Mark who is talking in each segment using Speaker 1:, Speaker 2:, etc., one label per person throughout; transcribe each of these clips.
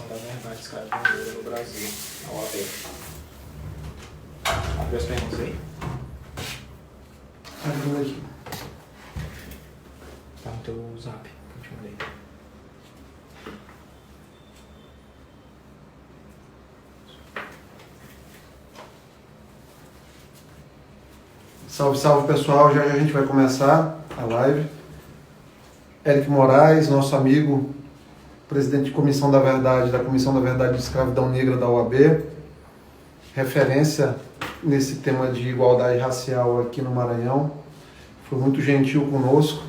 Speaker 1: da Verdade Escravidão Negra no Brasil, a OAB. Abre as perguntas aí.
Speaker 2: Abriu aqui.
Speaker 1: Tá no teu zap, que eu te mandei.
Speaker 2: Salve, salve pessoal, já a gente vai começar a live. Éric Moraes, nosso amigo, presidente de Comissão da Verdade, da Comissão da Verdade de Escravidão Negra da OAB, referência nesse tema de igualdade racial aqui no Maranhão. Foi muito gentil conosco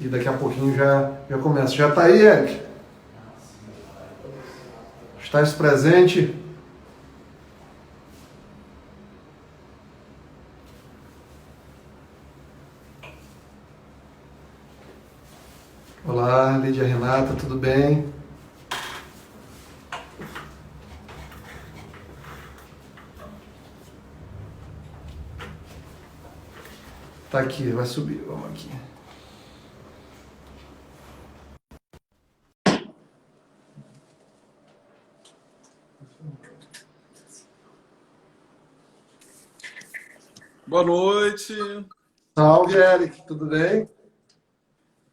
Speaker 2: e daqui a pouquinho já começa. Já está aí, Éric? Estás presente? Olá, Lídia Renata, tudo bem? Tá aqui, vai subir, vamos aqui.
Speaker 3: Boa noite.
Speaker 2: Salve, Éric, tudo bem?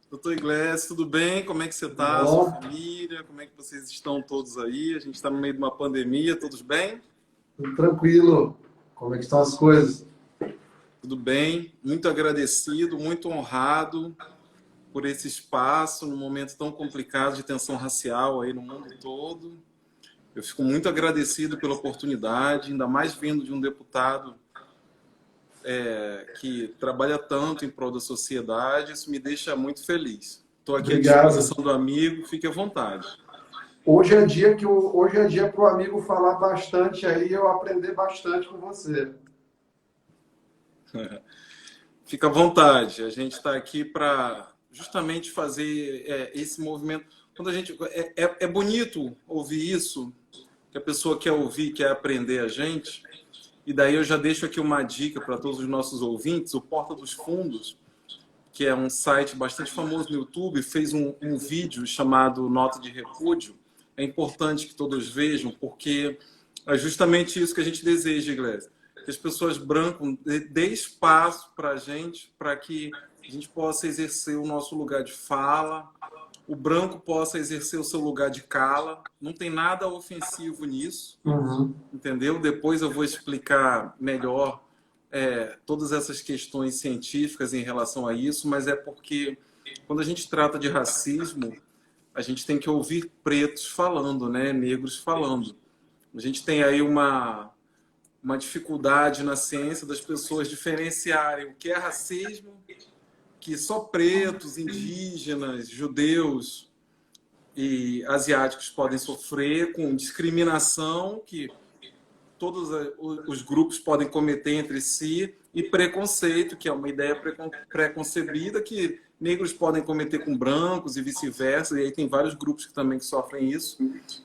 Speaker 3: Doutor Iglesias, tudo bem? Como é que você está? Sua família? Como é que vocês estão todos aí? A gente está no meio de uma pandemia, todos bem?
Speaker 2: Tudo tranquilo. Como é que estão as coisas?
Speaker 3: Tudo bem. Muito agradecido, muito honrado por esse espaço num momento tão complicado de tensão racial aí no mundo todo. Eu fico muito agradecido pela oportunidade, ainda mais vindo de um deputado que trabalha tanto em prol da sociedade. Isso me deixa muito feliz. Estou aqui
Speaker 2: Obrigado.
Speaker 3: à disposição do amigo, fique à vontade.
Speaker 2: Hoje é dia para o amigo falar bastante aí, eu aprender bastante com você.
Speaker 3: Fica à vontade. A gente está aqui para justamente fazer esse movimento. Quando a gente é bonito ouvir isso, que a pessoa quer ouvir, quer aprender a gente. E daí eu já deixo aqui uma dica para todos os nossos ouvintes. O Porta dos Fundos, que é um site bastante famoso no YouTube, fez um vídeo chamado Nota de Repúdio. É importante que todos vejam, porque é justamente isso que a gente deseja, Iglesias. Que as pessoas brancas dê espaço para a gente, para que a gente possa exercer o nosso lugar de fala, o branco possa exercer o seu lugar de cala. Não tem nada ofensivo nisso, entendeu? Depois eu vou explicar melhor todas essas questões científicas em relação a isso, mas é porque quando a gente trata de racismo, a gente tem que ouvir pretos falando, né? Negros falando. A gente tem aí uma dificuldade na ciência das pessoas diferenciarem o que é racismo, que só pretos, indígenas, judeus e asiáticos podem sofrer, com discriminação que todos os grupos podem cometer entre si, e preconceito, que é uma ideia preconcebida que negros podem cometer com brancos e vice-versa, e aí tem vários grupos que também sofrem isso.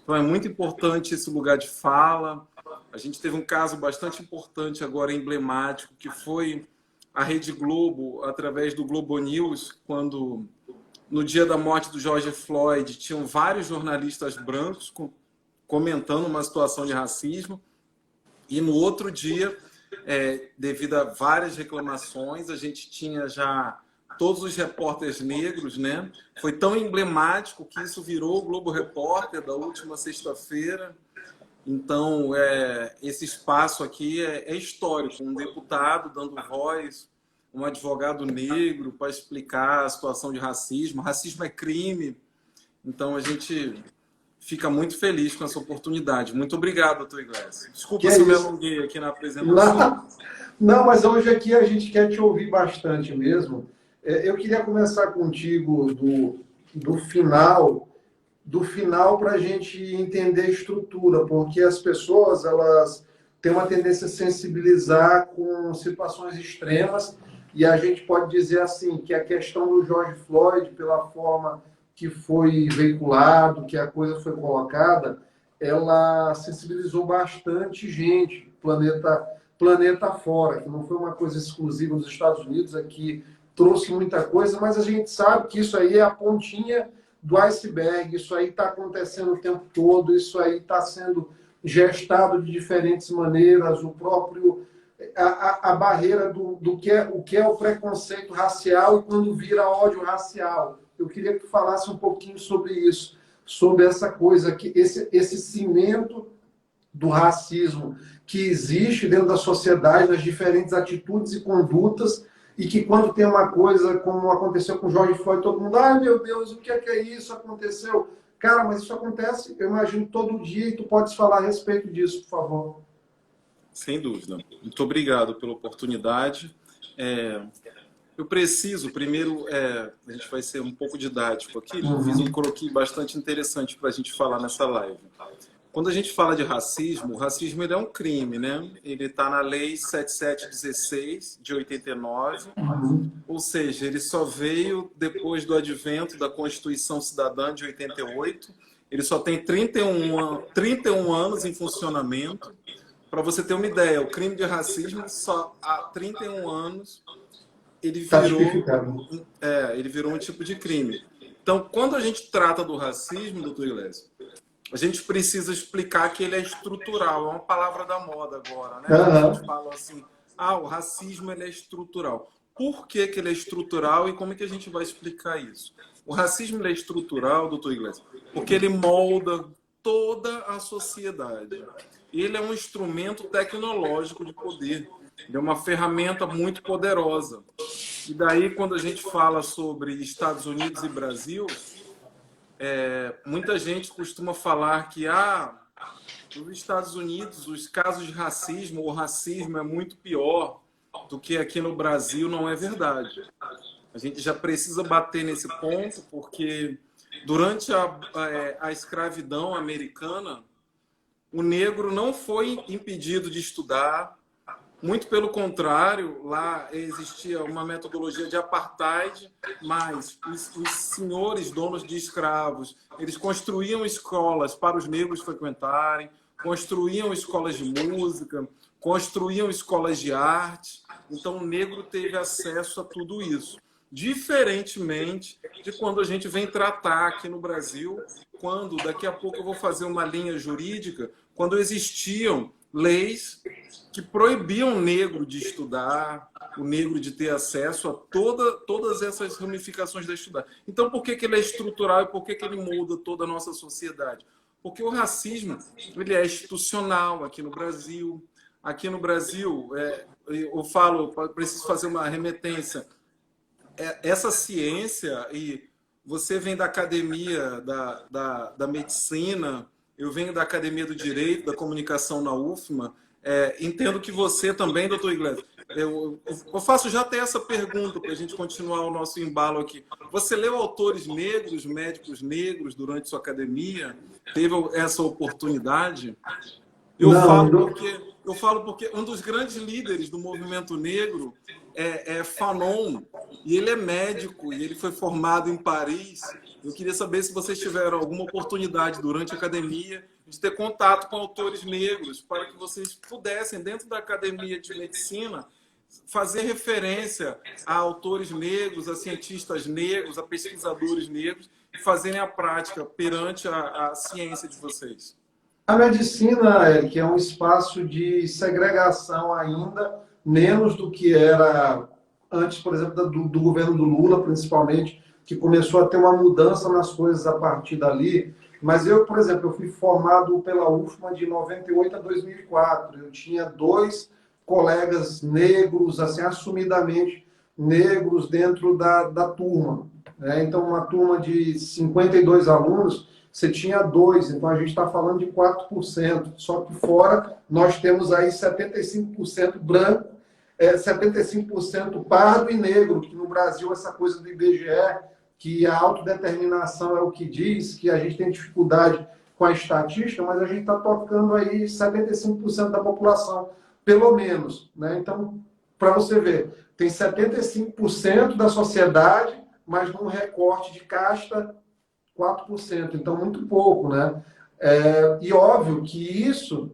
Speaker 3: Então é muito importante esse lugar de fala. A gente teve um caso bastante importante agora, emblemático, que foi a Rede Globo, através do Globo News, quando no dia da morte do George Floyd, tinham vários jornalistas brancos comentando uma situação de racismo, e no outro dia, devido a várias reclamações, a gente tinha já todos os repórteres negros, né? Foi tão emblemático que isso virou o Globo Repórter da última sexta-feira. Então, esse espaço aqui é histórico. Um deputado dando voz, um advogado negro para explicar a situação de racismo. Racismo é crime. Então, a gente fica muito feliz com essa oportunidade. Muito obrigado, doutor Iglesias. Desculpa se eu me alonguei aqui na apresentação.
Speaker 2: Não, mas hoje aqui a gente quer te ouvir bastante mesmo. Eu queria começar contigo do final para a gente entender a estrutura, porque as pessoas elas têm uma tendência a sensibilizar com situações extremas, e a gente pode dizer assim que a questão do George Floyd, pela forma que foi veiculado, que a coisa foi colocada, ela sensibilizou bastante gente, planeta fora, que não foi uma coisa exclusiva dos Estados Unidos, aqui trouxe muita coisa, mas a gente sabe que isso aí é a pontinha do iceberg, isso aí está acontecendo o tempo todo, isso aí está sendo gestado de diferentes maneiras, o próprio a barreira do que é o preconceito racial e quando vira ódio racial. Eu queria que tu falasse um pouquinho sobre isso, sobre essa coisa, que esse cimento do racismo que existe dentro da sociedade, nas diferentes atitudes e condutas, e que quando tem uma coisa como aconteceu com o George Floyd, todo mundo, ai meu Deus, o que é isso? Aconteceu? Cara, mas isso acontece, eu imagino, todo dia, e tu podes falar a respeito disso, por favor.
Speaker 3: Sem dúvida. Muito obrigado pela oportunidade. Eu preciso, primeiro, a gente vai ser um pouco didático aqui, fiz um croquis bastante interessante para a gente falar nessa live. Quando a gente fala de racismo, o racismo ele é um crime, né? Ele está na Lei 7716, de 89, ou seja, ele só veio depois do advento da Constituição Cidadã de 88, ele só tem 31 anos em funcionamento. Para você ter uma ideia, o crime de racismo só há 31 anos ele virou um tipo de crime. Então, quando a gente trata do racismo, doutor Iglesias, a gente precisa explicar que ele é estrutural. É uma palavra da moda agora, né? A gente fala assim, o racismo ele é estrutural. Por que ele é estrutural e como é que a gente vai explicar isso? O racismo ele é estrutural, doutor Iglesias, porque ele molda toda a sociedade. Ele é um instrumento tecnológico de poder. Ele é uma ferramenta muito poderosa. E daí, quando a gente fala sobre Estados Unidos e Brasil, muita gente costuma falar que nos Estados Unidos os casos de racismo, o racismo é muito pior do que aqui no Brasil. Não é verdade. A gente já precisa bater nesse ponto, porque durante a escravidão americana, o negro não foi impedido de estudar. Muito pelo contrário, lá existia uma metodologia de apartheid, mas os senhores donos de escravos, eles construíam escolas para os negros frequentarem, construíam escolas de música, construíam escolas de arte. Então, o negro teve acesso a tudo isso. Diferentemente de quando a gente vem tratar aqui no Brasil, quando, daqui a pouco eu vou fazer uma linha jurídica, quando existiam leis que proibiam o negro de estudar, o negro de ter acesso a todas essas ramificações da estudar. Então, por que ele é estrutural e por que ele molda toda a nossa sociedade? Porque o racismo ele é institucional aqui no Brasil. Aqui no Brasil, eu preciso fazer uma remetência. Essa ciência, e você vem da academia da medicina, eu venho da academia do direito, da comunicação na UFMA, entendo que você também, doutor Iglesias, eu faço já até essa pergunta para a gente continuar o nosso embalo aqui. Você leu autores negros, médicos negros durante sua academia? Teve essa oportunidade? Eu falo porque um dos grandes líderes do movimento negro é Fanon, e ele é médico, e ele foi formado em Paris. Eu queria saber se vocês tiveram alguma oportunidade durante a academia de ter contato com autores negros, para que vocês pudessem, dentro da academia de medicina, fazer referência a autores negros, a cientistas negros, a pesquisadores negros, e fazerem a prática perante a ciência de vocês.
Speaker 2: A medicina, Eric, é um espaço de segregação ainda, menos do que era antes, por exemplo, do governo do Lula, principalmente, que começou a ter uma mudança nas coisas a partir dali. Mas eu, por exemplo, eu fui formado pela UFMA de 98 a 2004. Eu tinha 2 colegas negros, assim, assumidamente negros dentro da turma. Né? Então, uma turma de 52 alunos, você tinha 2, então a gente está falando de 4%. Só que fora nós temos aí 75% branco, 75% pardo e negro, que no Brasil essa coisa do IBGE, que a autodeterminação é o que diz, que a gente tem dificuldade com a estatística, mas a gente está tocando aí 75% da população, pelo menos. Né? Então, para você ver, tem 75% da sociedade, mas num recorte de casta, 4%. Então, muito pouco. Né? E óbvio que isso,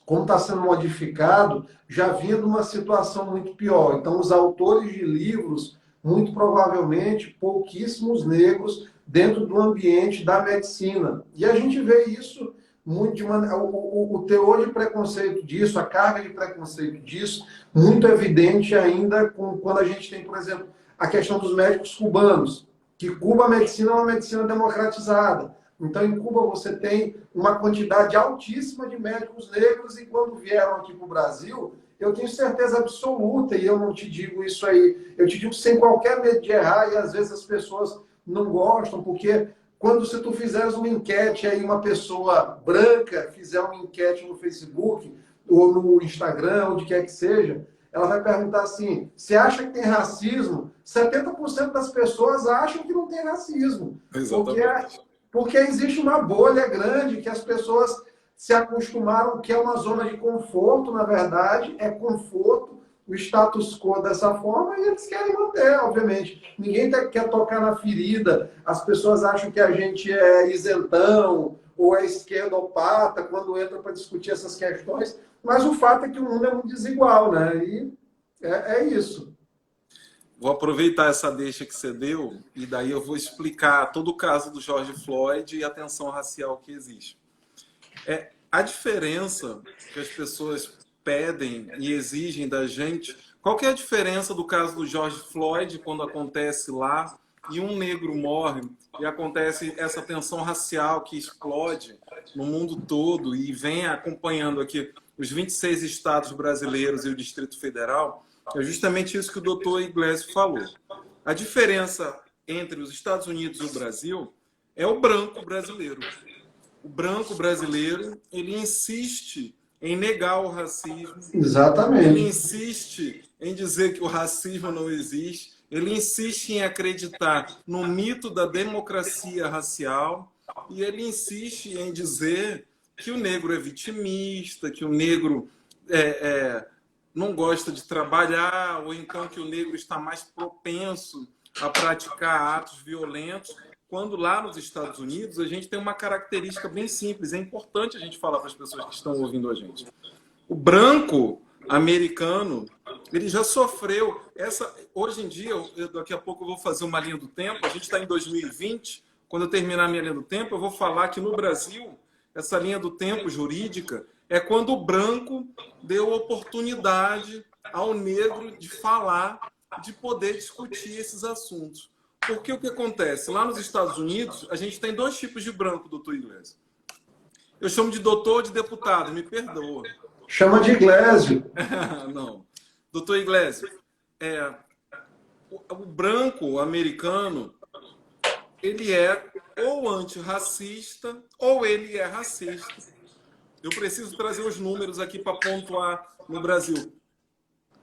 Speaker 2: como está sendo modificado, já vinha de uma situação muito pior. Então, os autores de livros, muito provavelmente, pouquíssimos negros dentro do ambiente da medicina. E a gente vê isso muito de maneira, o teor de preconceito disso, a carga de preconceito disso, muito evidente ainda quando a gente tem, por exemplo, a questão dos médicos cubanos, que Cuba a medicina é uma medicina democratizada. Então, em Cuba, você tem uma quantidade altíssima de médicos negros, e quando vieram aqui para o Brasil, eu tenho certeza absoluta, e eu não te digo isso aí, eu te digo sem qualquer medo de errar, e às vezes as pessoas não gostam, porque quando se tu fizeres uma enquete aí, uma pessoa branca fizer uma enquete no Facebook, ou no Instagram, onde quer que seja, ela vai perguntar assim, você acha que tem racismo? 70% das pessoas acham que não tem racismo.
Speaker 3: Exatamente.
Speaker 2: Porque existe uma bolha grande que as pessoas se acostumaram, que é uma zona de conforto, na verdade, é conforto, o status quo dessa forma, e eles querem manter, obviamente. Ninguém quer tocar na ferida, as pessoas acham que a gente é isentão, ou é esquerdopata, quando entra para discutir essas questões, mas o fato é que o mundo é muito desigual, né? E é isso.
Speaker 3: Vou aproveitar essa deixa que você deu e daí eu vou explicar todo o caso do George Floyd e a tensão racial que existe. A diferença que as pessoas pedem e exigem da gente, qual que é a diferença do caso do George Floyd quando acontece lá e um negro morre e acontece essa tensão racial que explode no mundo todo e vem acompanhando aqui os 26 estados brasileiros e o Distrito Federal? É justamente isso que o doutor Iglesias falou. A diferença entre os Estados Unidos e o Brasil é o branco brasileiro. O branco brasileiro, ele insiste em negar o racismo.
Speaker 2: Exatamente.
Speaker 3: Ele insiste em dizer que o racismo não existe. Ele insiste em acreditar no mito da democracia racial. E ele insiste em dizer que o negro é vitimista, que o negro não gosta de trabalhar, ou então que o negro está mais propenso a praticar atos violentos, quando lá nos Estados Unidos a gente tem uma característica bem simples. É importante a gente falar para as pessoas que estão ouvindo a gente. O branco americano, ele já sofreu hoje em dia, daqui a pouco eu vou fazer uma linha do tempo, a gente está em 2020, quando eu terminar a minha linha do tempo, eu vou falar que no Brasil, essa linha do tempo jurídica é quando o branco deu oportunidade ao negro de falar, de poder discutir esses assuntos. Porque o que acontece? Lá nos Estados Unidos, a gente tem dois tipos de branco, doutor Iglesias. Eu chamo de doutor ou de deputado, me perdoa.
Speaker 2: Chama de Iglesias.
Speaker 3: Não. Doutor Iglesias, o branco americano, ele é ou antirracista ou ele é racista. Eu preciso trazer os números aqui para pontuar no Brasil.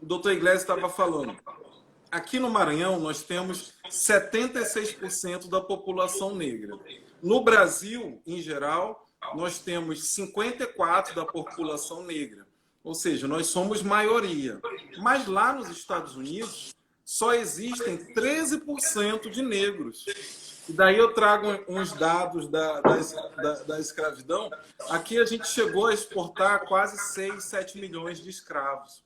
Speaker 3: O doutor Iglesias estava falando. Aqui no Maranhão, nós temos 76% da população negra. No Brasil, em geral, nós temos 54% da população negra. Ou seja, nós somos maioria. Mas lá nos Estados Unidos, só existem 13% de negros. E daí eu trago uns dados da escravidão. Aqui a gente chegou a exportar quase 6, 7 milhões de escravos.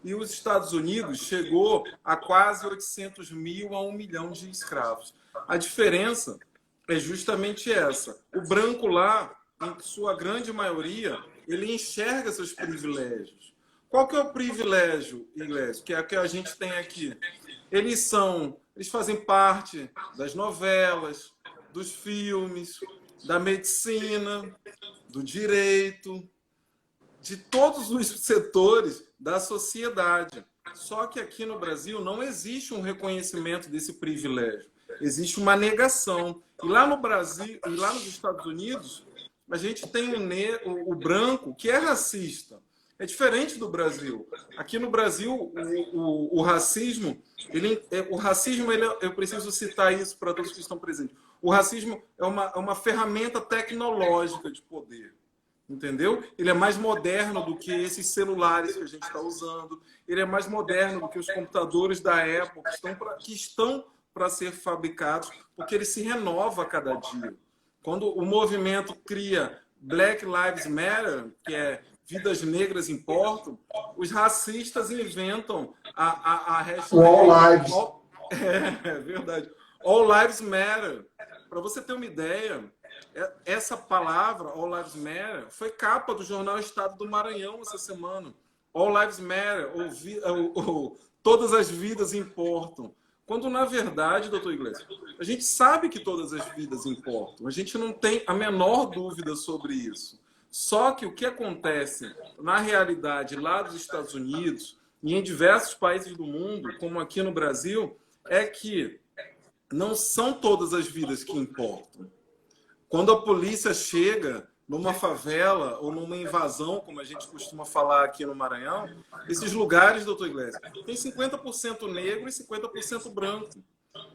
Speaker 3: E os Estados Unidos chegou a quase 800 mil a 1 milhão de escravos. A diferença é justamente essa. O branco lá, em sua grande maioria, ele enxerga seus privilégios. Qual que é o privilégio, Iglesias, que é o que a gente tem aqui? Eles fazem parte das novelas, dos filmes, da medicina, do direito, de todos os setores da sociedade. Só que aqui no Brasil não existe um reconhecimento desse privilégio. Existe uma negação. E lá no Brasil, e lá nos Estados Unidos, a gente tem o branco que é racista. É diferente do Brasil. Aqui no Brasil, o racismo, eu preciso citar isso para todos que estão presentes. O racismo é uma ferramenta tecnológica de poder. Entendeu? Ele é mais moderno do que esses celulares que a gente está usando. Ele é mais moderno do que os computadores da Apple que estão para ser fabricados, porque ele se renova a cada dia. Quando o movimento cria Black Lives Matter, que é Vidas Negras Importam, os racistas inventam a hashtag...
Speaker 2: All Lives.
Speaker 3: É verdade. All Lives Matter. Para você ter uma ideia, essa palavra, All Lives Matter, foi capa do jornal Estado do Maranhão essa semana. All Lives Matter, todas as vidas importam. Quando, na verdade, doutor Iglesias, a gente sabe que todas as vidas importam. A gente não tem a menor dúvida sobre isso. Só que o que acontece, na realidade, lá dos Estados Unidos e em diversos países do mundo, como aqui no Brasil, é que não são todas as vidas que importam. Quando a polícia chega numa favela ou numa invasão, como a gente costuma falar aqui no Maranhão, esses lugares, doutor Iglesias, tem 50% negro e 50% branco.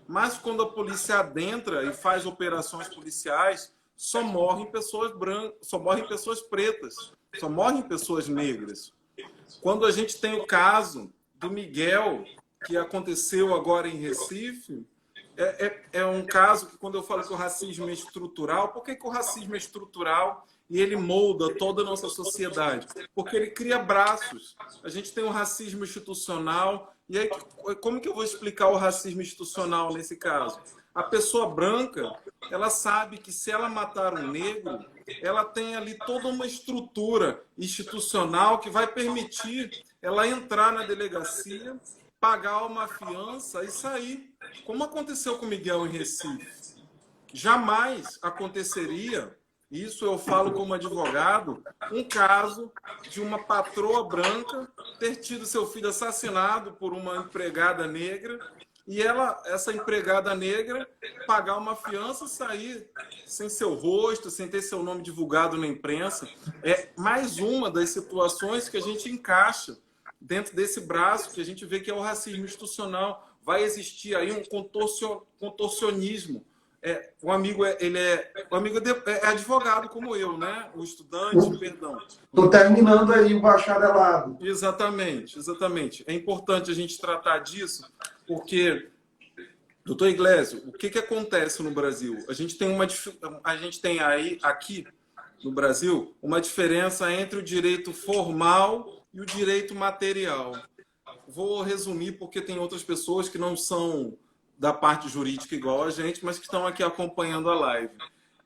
Speaker 3: Mas quando a polícia adentra e faz operações policiais, só morrem pessoas brancas, só morrem pessoas pretas, só morrem pessoas negras. Quando a gente tem o caso do Miguel, que aconteceu agora em Recife, é um caso que, quando eu falo que o racismo é estrutural, por que o racismo é estrutural e ele molda toda a nossa sociedade? Porque ele cria braços. A gente tem o racismo institucional. E aí, como que eu vou explicar o racismo institucional nesse caso? A pessoa branca, ela sabe que se ela matar um negro, ela tem ali toda uma estrutura institucional que vai permitir ela entrar na delegacia, pagar uma fiança e sair. Como aconteceu com o Miguel em Recife. Jamais aconteceria, isso eu falo como advogado, um caso de uma patroa branca ter tido seu filho assassinado por uma empregada negra e essa empregada negra, pagar uma fiança e sair sem seu rosto, sem ter seu nome divulgado na imprensa. É mais uma das situações que a gente encaixa dentro desse braço que a gente vê que é o racismo institucional. Vai existir aí um contorcionismo. O amigo é advogado como eu, né? O estudante, perdão.
Speaker 2: Estou terminando aí o bacharelado.
Speaker 3: Exatamente, exatamente. É importante a gente tratar disso, porque, doutor Iglesias, o que acontece no Brasil? A gente tem aí, aqui no Brasil, uma diferença entre o direito formal e o direito material. Vou resumir porque tem outras pessoas que não são da parte jurídica igual a gente, mas que estão aqui acompanhando a live.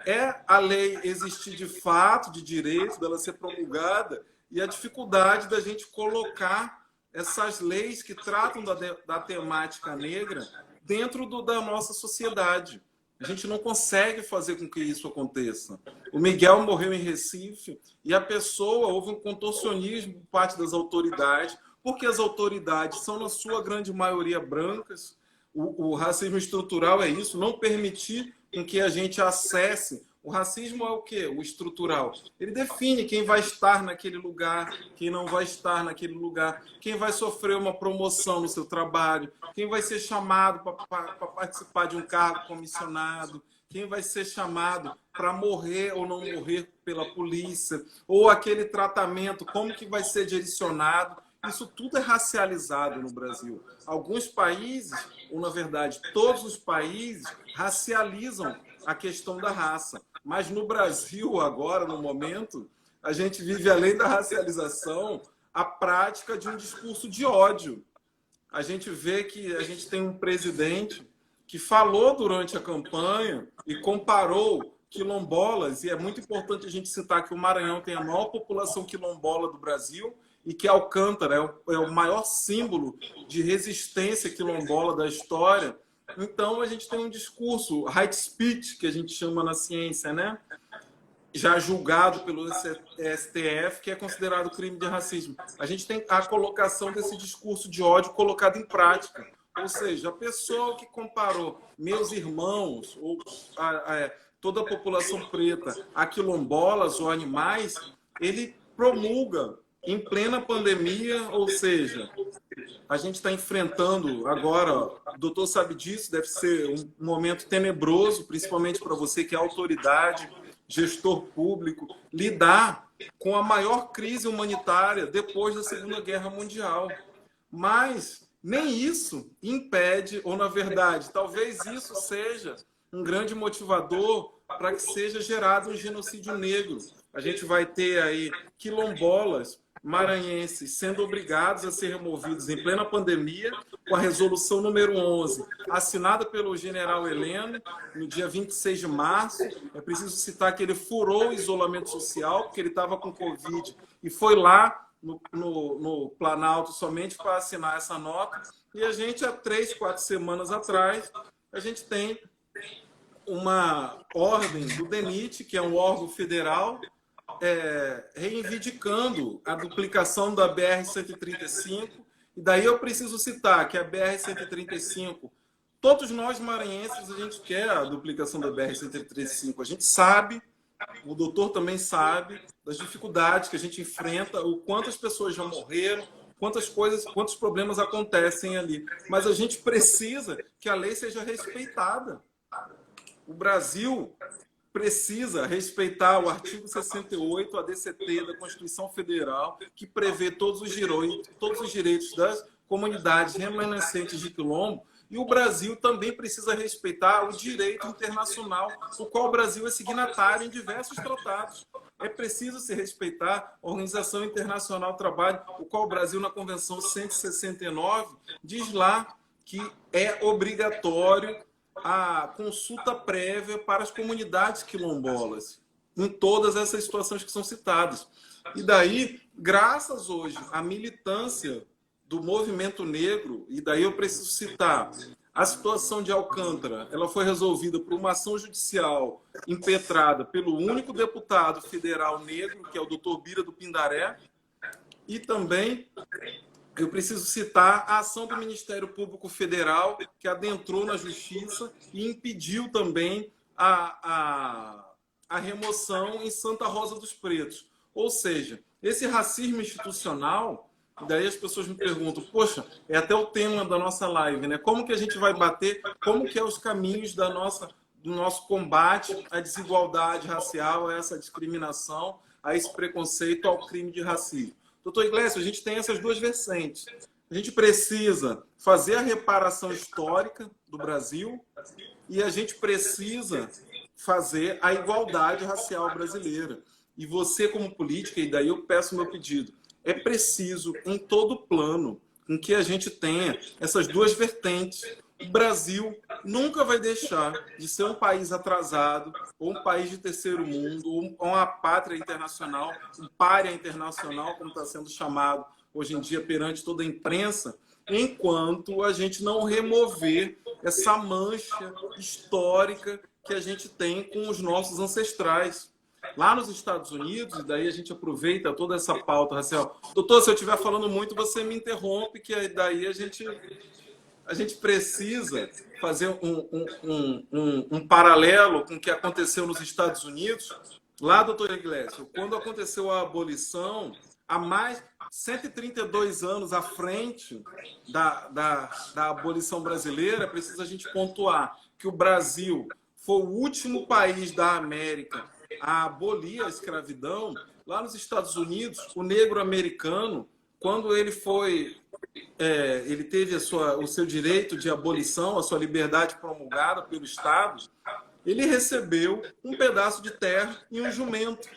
Speaker 3: É a lei existir de fato, de direito, dela ser promulgada, e a dificuldade da gente colocar essas leis que tratam da temática negra dentro da nossa sociedade. A gente não consegue fazer com que isso aconteça. O Miguel morreu em Recife e houve um contorcionismo por parte das autoridades, porque as autoridades são, na sua grande maioria, brancas. O racismo estrutural é isso, não permitir com que a gente acesse. O racismo é o quê? O estrutural. Ele define quem vai estar naquele lugar, quem não vai estar naquele lugar, quem vai sofrer uma promoção no seu trabalho, quem vai ser chamado para participar de um cargo comissionado, quem vai ser chamado para morrer ou não morrer pela polícia, ou aquele tratamento, como que vai ser direcionado. Isso tudo é racializado no Brasil. Alguns países, ou na verdade todos os países, racializam a questão da raça. Mas no Brasil, agora, no momento, a gente vive, além da racialização, a prática de um discurso de ódio. A gente vê que a gente tem um presidente que falou durante a campanha e comparou quilombolas, e é muito importante a gente citar que o Maranhão tem a maior população quilombola do Brasil, e que Alcântara é o maior símbolo de resistência quilombola da história. Então, a gente tem um discurso, hate speech, que a gente chama na ciência, né? Já julgado pelo STF, que é considerado crime de racismo. A gente tem a colocação desse discurso de ódio colocado em prática. Ou seja, a pessoa que comparou meus irmãos, ou toda a população preta, a quilombolas ou animais, ele promulga em plena pandemia, ou seja, a gente está enfrentando agora, o doutor sabe disso, deve ser um momento tenebroso, principalmente para você que é autoridade, gestor público, lidar com a maior crise humanitária depois da Segunda Guerra Mundial. Mas nem isso impede, ou na verdade, talvez isso seja um grande motivador para que seja gerado um genocídio negro. A gente vai ter aí quilombolas maranhenses sendo obrigados a ser removidos em plena pandemia, com a resolução número 11, assinada pelo general Heleno, no dia 26 de março. É preciso citar que ele furou o isolamento social, porque ele estava com Covid, e foi lá no Planalto somente para assinar essa nota. E a gente, há 3, 4 semanas atrás, a gente tem uma ordem do DENIT, que é um órgão federal, reivindicando a duplicação da BR-135. E daí eu preciso citar que a BR-135, todos nós maranhenses, a gente quer a duplicação da BR-135. A gente sabe, o doutor também sabe, das dificuldades que a gente enfrenta, o quantas pessoas já morreram, quantos problemas acontecem ali. Mas a gente precisa que a lei seja respeitada. O Brasil precisa respeitar o artigo 68, a DCT da Constituição Federal, que prevê todos os direitos das comunidades remanescentes de quilombo, e o Brasil também precisa respeitar o direito internacional, do qual o Brasil é signatário em diversos tratados. É preciso se respeitar a Organização Internacional do Trabalho, o qual o Brasil, na Convenção 169, diz lá que é obrigatório a consulta prévia para as comunidades quilombolas, em todas essas situações que são citadas. E daí, graças hoje à militância do movimento negro, e daí eu preciso citar a situação de Alcântara, ela foi resolvida por uma ação judicial impetrada pelo único deputado federal negro, que é o Dr. Bira do Pindaré, e também eu preciso citar a ação do Ministério Público Federal, que adentrou na Justiça e impediu também a remoção em Santa Rosa dos Pretos. Ou seja, esse racismo institucional, daí as pessoas me perguntam, poxa, é até o tema da nossa live, né? Como que a gente vai bater, como que é os caminhos do nosso combate à desigualdade racial, a essa discriminação, a esse preconceito, ao crime de racismo? Doutor Iglesias, a gente tem essas duas vertentes. A gente precisa fazer a reparação histórica do Brasil e a gente precisa fazer a igualdade racial brasileira. E você, como política, e daí eu peço meu pedido, é preciso, em todo plano, em que a gente tenha essas duas vertentes. O Brasil nunca vai deixar de ser um país atrasado, ou um país de terceiro mundo, ou uma pátria internacional, um pária internacional, como está sendo chamado hoje em dia perante toda a imprensa, enquanto a gente não remover essa mancha histórica que a gente tem com os nossos ancestrais. Lá nos Estados Unidos, e daí a gente aproveita toda essa pauta racial. Doutor, se eu estiver falando muito, você me interrompe, que daí a gente precisa fazer um paralelo com o que aconteceu nos Estados Unidos. Lá, doutor Iglesias, quando aconteceu a abolição, há mais 132 anos à frente da abolição brasileira, precisa a gente pontuar que o Brasil foi o último país da América a abolir a escravidão. Lá nos Estados Unidos, o negro americano, quando ele teve o seu direito de abolição, a sua liberdade promulgada pelo Estado, ele recebeu um pedaço de terra e um jumento.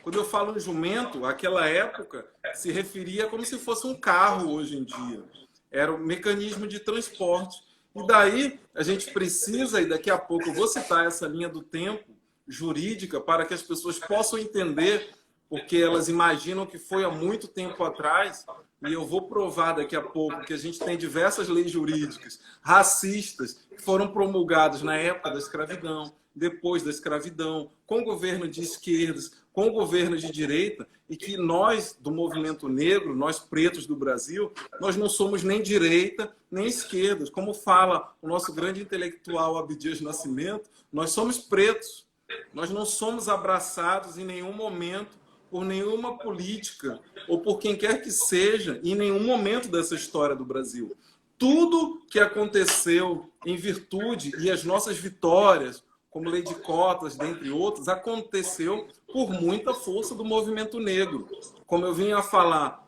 Speaker 3: Quando eu falo em jumento, aquela época se referia como se fosse um carro hoje em dia. Era um mecanismo de transporte. E daí a gente precisa, e daqui a pouco eu vou citar essa linha do tempo jurídica para que as pessoas possam entender, porque elas imaginam que foi há muito tempo atrás, e eu vou provar daqui a pouco que a gente tem diversas leis jurídicas racistas que foram promulgadas na época da escravidão, depois da escravidão, com governo de esquerdas, com governo de direita, e que nós, do movimento negro, nós pretos do Brasil, nós não somos nem direita, nem esquerdas. Como fala o nosso grande intelectual Abdias Nascimento, nós somos pretos. Nós não somos abraçados em nenhum momento por nenhuma política ou por quem quer que seja em nenhum momento dessa história do Brasil. Tudo que aconteceu em virtude e as nossas vitórias, como lei de cotas, dentre outros, aconteceu por muita força do movimento negro. Como eu vinha a falar,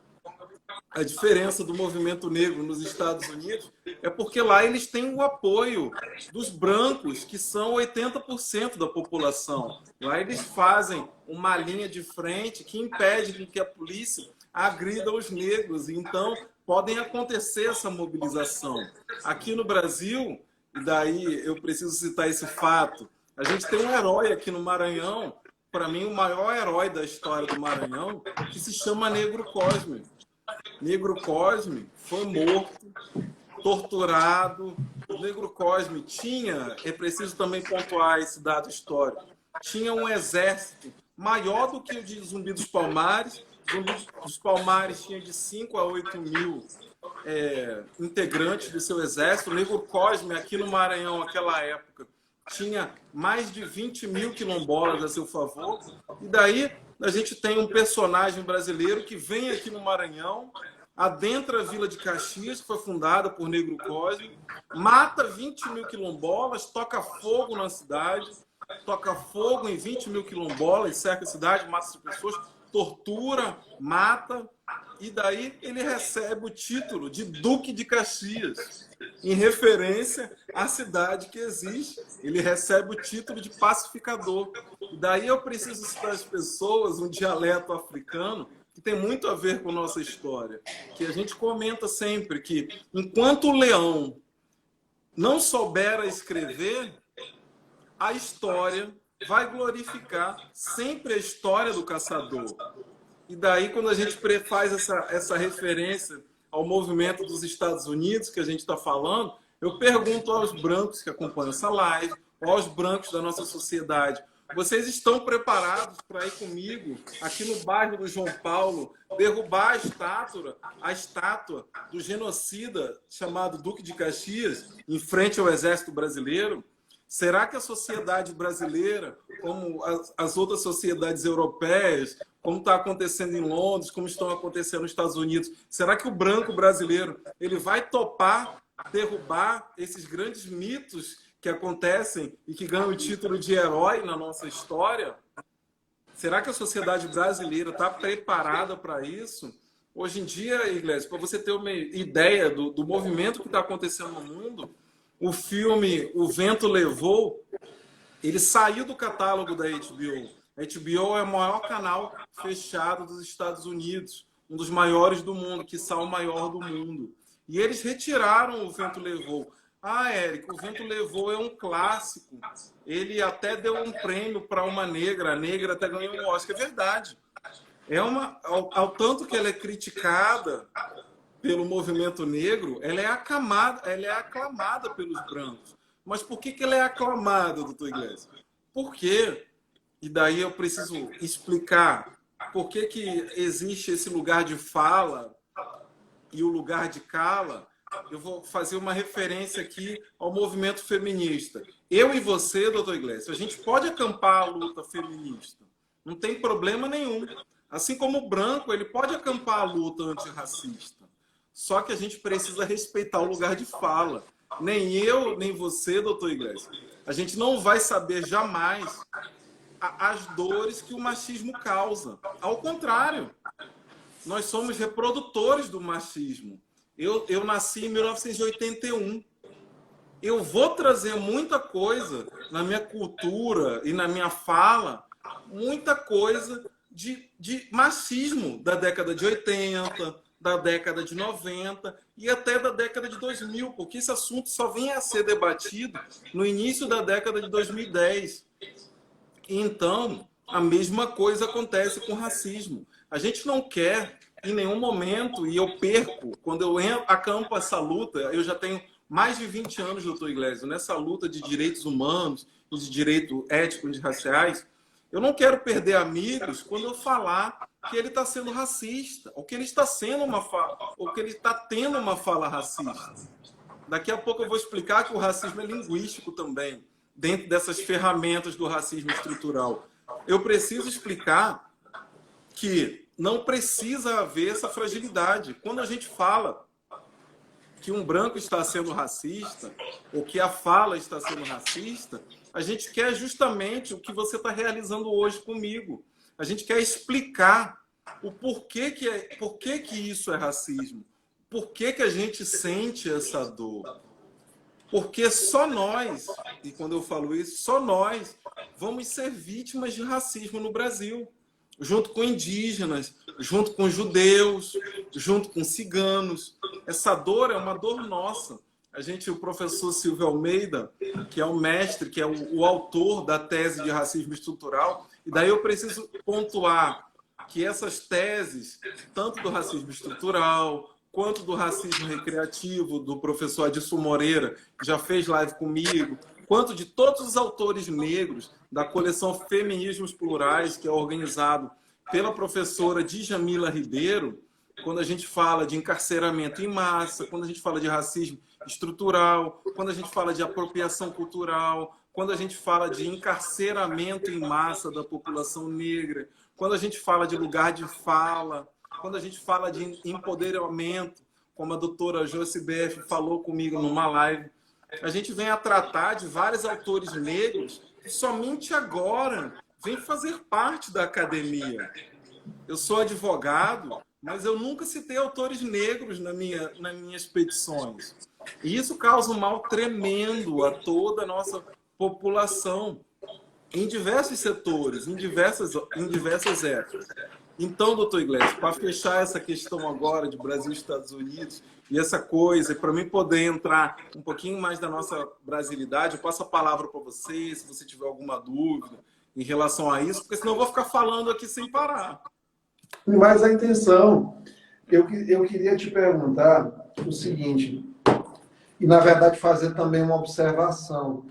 Speaker 3: a diferença do movimento negro nos Estados Unidos é porque lá eles têm o apoio dos brancos, que são 80% da população. Lá eles fazem uma linha de frente que impede que a polícia agridam os negros. Então, podem acontecer essa mobilização. Aqui no Brasil, e daí eu preciso citar esse fato, a gente tem um herói aqui no Maranhão, para mim o maior herói da história do Maranhão, que se chama Negro Cosme. Negro Cosme foi morto, torturado. O Negro Cosme tinha, é preciso também pontuar esse dado histórico, tinha um exército maior do que o de Zumbi dos Palmares. Zumbi dos Palmares tinha de 5 a 8 mil integrantes do seu exército. O Negro Cosme, aqui no Maranhão, naquela época, tinha mais de 20 mil quilombolas a seu favor. E daí a gente tem um personagem brasileiro que vem aqui no Maranhão, adentra a Vila de Caxias, que foi fundada por Negro Cosme, mata 20 mil quilombolas, toca fogo na cidade, toca fogo em 20 mil quilombolas, cerca a cidade, mata as pessoas, tortura, mata, e daí ele recebe o título de Duque de Caxias, em referência à cidade que existe. Ele recebe o título de pacificador. E daí eu preciso citar às pessoas um dialeto africano que tem muito a ver com nossa história, que a gente comenta sempre que enquanto o leão não souber escrever, a história vai glorificar sempre a história do caçador. E daí, quando a gente faz essa referência ao movimento dos Estados Unidos, que a gente está falando, eu pergunto aos brancos que acompanham essa live, aos brancos da nossa sociedade, vocês estão preparados para ir comigo aqui no bairro do João Paulo, derrubar a estátua do genocida chamado Duque de Caxias, em frente ao Exército Brasileiro? Será que a sociedade brasileira, como as outras sociedades europeias, como está acontecendo em Londres, como estão acontecendo nos Estados Unidos, será que o branco brasileiro ele vai topar derrubar esses grandes mitos que acontecem e que ganham o título de herói na nossa história? Será que a sociedade brasileira está preparada para isso? Hoje em dia, Iglesias, para você ter uma ideia do movimento que está acontecendo no mundo, o filme O Vento Levou, ele saiu do catálogo da HBO. A HBO é o maior canal fechado dos Estados Unidos, um dos maiores do mundo, quiçá o maior do mundo. E eles retiraram O Vento Levou. Ah, Érico, O Vento Levou é um clássico. Ele até deu um prêmio para uma negra. A negra até ganhou um Oscar. É verdade. Ao tanto que ela é criticada pelo movimento negro, ela é aclamada pelos brancos. Mas por que ela é aclamada, doutor Iglesias? Por quê? E daí eu preciso explicar por que existe esse lugar de fala e o lugar de cala. Eu vou fazer uma referência aqui ao movimento feminista. Eu e você, doutor Iglesias, a gente pode acampar a luta feminista. Não tem problema nenhum. Assim como o branco, ele pode acampar a luta antirracista. Só que a gente precisa respeitar o lugar de fala. Nem eu, nem você, doutor Iglesias. A gente não vai saber jamais as dores que o machismo causa. Ao contrário, nós somos reprodutores do machismo. Eu nasci em 1981. Eu vou trazer muita coisa na minha cultura e na minha fala, muita coisa de machismo da década de 80, da década de 90 e até da década de 2000, porque esse assunto só vinha a ser debatido no início da década de 2010. Então, a mesma coisa acontece com o racismo. A gente não quer, em nenhum momento, e eu perco, quando eu acampo essa luta, eu já tenho mais de 20 anos, doutor Iglesias, nessa luta de direitos humanos, de direitos éticos e raciais, eu não quero perder amigos quando eu falar que ele está sendo racista, ou que ele está sendo ou que ele está tendo uma fala racista. Daqui a pouco eu vou explicar que o racismo é linguístico também, dentro dessas ferramentas do racismo estrutural. Eu preciso explicar que não precisa haver essa fragilidade. Quando a gente fala que um branco está sendo racista, ou que a fala está sendo racista, a gente quer justamente o que você está realizando hoje comigo. A gente quer explicar o porquê que isso é racismo. Por que a gente sente essa dor? Porque só nós, e quando eu falo isso, só nós vamos ser vítimas de racismo no Brasil. junto com indígenas, junto com judeus, junto com ciganos. Essa dor é uma dor nossa. O professor Silvio Almeida, que é o mestre, que é o autor da tese de racismo estrutural, e daí eu preciso pontuar que essas teses, tanto do racismo estrutural, quanto do racismo recreativo, do professor Adilson Moreira, que já fez live comigo, quanto de todos os autores negros da coleção Feminismos Plurais, que é organizado pela professora Djamila Ribeiro, quando a gente fala de encarceramento em massa, quando a gente fala de racismo estrutural, quando a gente fala de apropriação cultural, quando a gente fala de encarceramento em massa da população negra, quando a gente fala de lugar de fala, quando a gente fala de empoderamento, como a doutora Josi BF falou comigo numa live, a gente vem a tratar de vários autores negros que somente agora vêm fazer parte da academia. Eu sou advogado, mas eu nunca citei autores negros nas minhas petições. E isso causa um mal tremendo a toda a nossa população, em diversos setores, em diversas épocas. Então, doutor Iglesias, para fechar essa questão agora de Brasil e Estados Unidos, e essa coisa, para mim poder entrar um pouquinho mais da nossa brasilidade, eu passo a palavra para você, se você tiver alguma dúvida em relação a isso, porque senão eu vou ficar falando aqui sem parar.
Speaker 2: Mas a intenção, eu queria te perguntar o seguinte, e na verdade fazer também uma observação.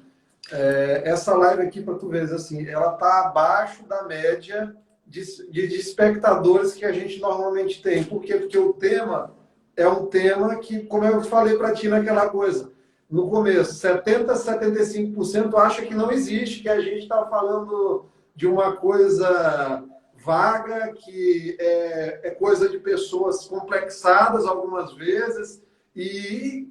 Speaker 2: Essa live aqui, para tu ver, assim, ela está abaixo da média de espectadores que a gente normalmente tem. Por quê? Porque o tema é um tema que, como eu falei para ti naquela coisa, no começo, 70%, 75% acha que não existe, que a gente está falando de uma coisa vaga, que é coisa de pessoas complexadas algumas vezes, e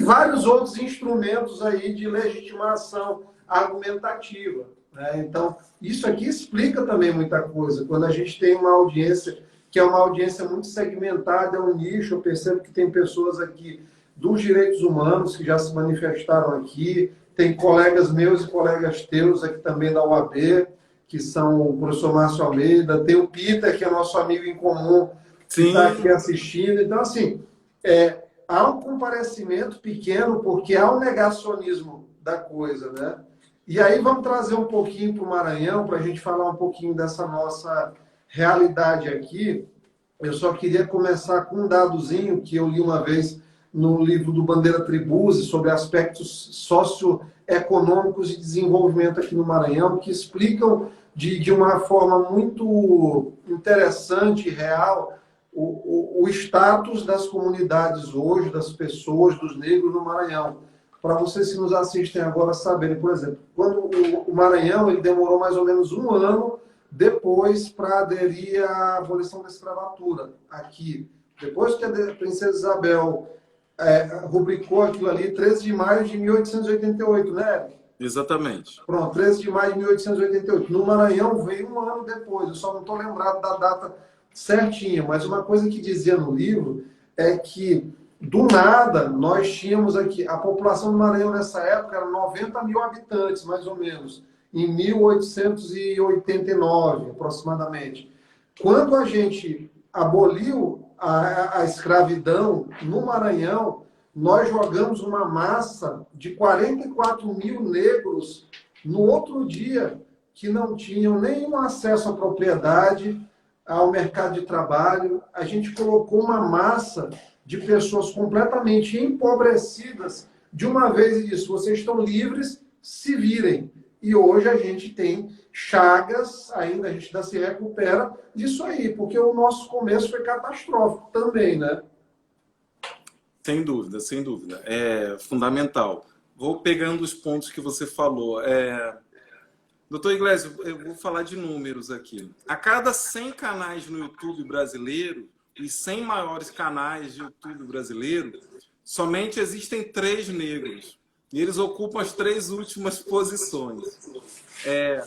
Speaker 2: vários outros instrumentos aí de legitimação argumentativa, né? Então, isso aqui explica também muita coisa. Quando a gente tem uma audiência que é uma audiência muito segmentada, é um nicho, eu percebo que tem pessoas aqui dos direitos humanos que já se manifestaram aqui, tem colegas meus e colegas teus aqui também da UAB, que são o professor Márcio Almeida, tem o Peter, que é nosso amigo em comum, que está aqui assistindo. Então, assim, há um comparecimento pequeno, porque há um negacionismo da coisa, né? E aí vamos trazer um pouquinho para o Maranhão, para a gente falar um pouquinho dessa nossa realidade aqui. Eu só queria começar com um dadozinho que eu li uma vez no livro do Bandeira Tribuzzi sobre aspectos socioeconômicos de desenvolvimento aqui no Maranhão, que explicam de uma forma muito interessante e real o status das comunidades hoje, das pessoas, dos negros no Maranhão. Para vocês que nos assistem agora saberem, por exemplo, quando o Maranhão ele demorou mais ou menos um ano depois para aderir à abolição da escravatura aqui. Depois que a princesa Isabel rubricou aquilo ali, 13 de maio de 1888, né?
Speaker 3: Exatamente.
Speaker 2: Pronto, 13 de maio de 1888. No Maranhão veio um ano depois, eu só não estou lembrado da data certinha, mas uma coisa que dizia no livro é que, do nada, nós tínhamos aqui, a população do Maranhão nessa época era 90 mil habitantes, mais ou menos, em 1889, aproximadamente. Quando a gente aboliu a escravidão no Maranhão, nós jogamos uma massa de 44 mil negros no outro dia, que não tinham nenhum acesso à propriedade, ao mercado de trabalho. A gente colocou uma massa de pessoas completamente empobrecidas de uma vez e disse: vocês estão livres, se virem. E hoje a gente tem chagas, ainda a gente ainda se recupera disso aí, porque o nosso começo foi catastrófico também, né?
Speaker 3: Sem dúvida, sem dúvida. É fundamental. Vou pegando os pontos que você falou. Doutor Iglesias, eu vou falar de números aqui. A cada 100 canais no YouTube brasileiro, e 100 maiores canais de YouTube brasileiro, somente existem 3 negros. E eles ocupam as 3 últimas posições.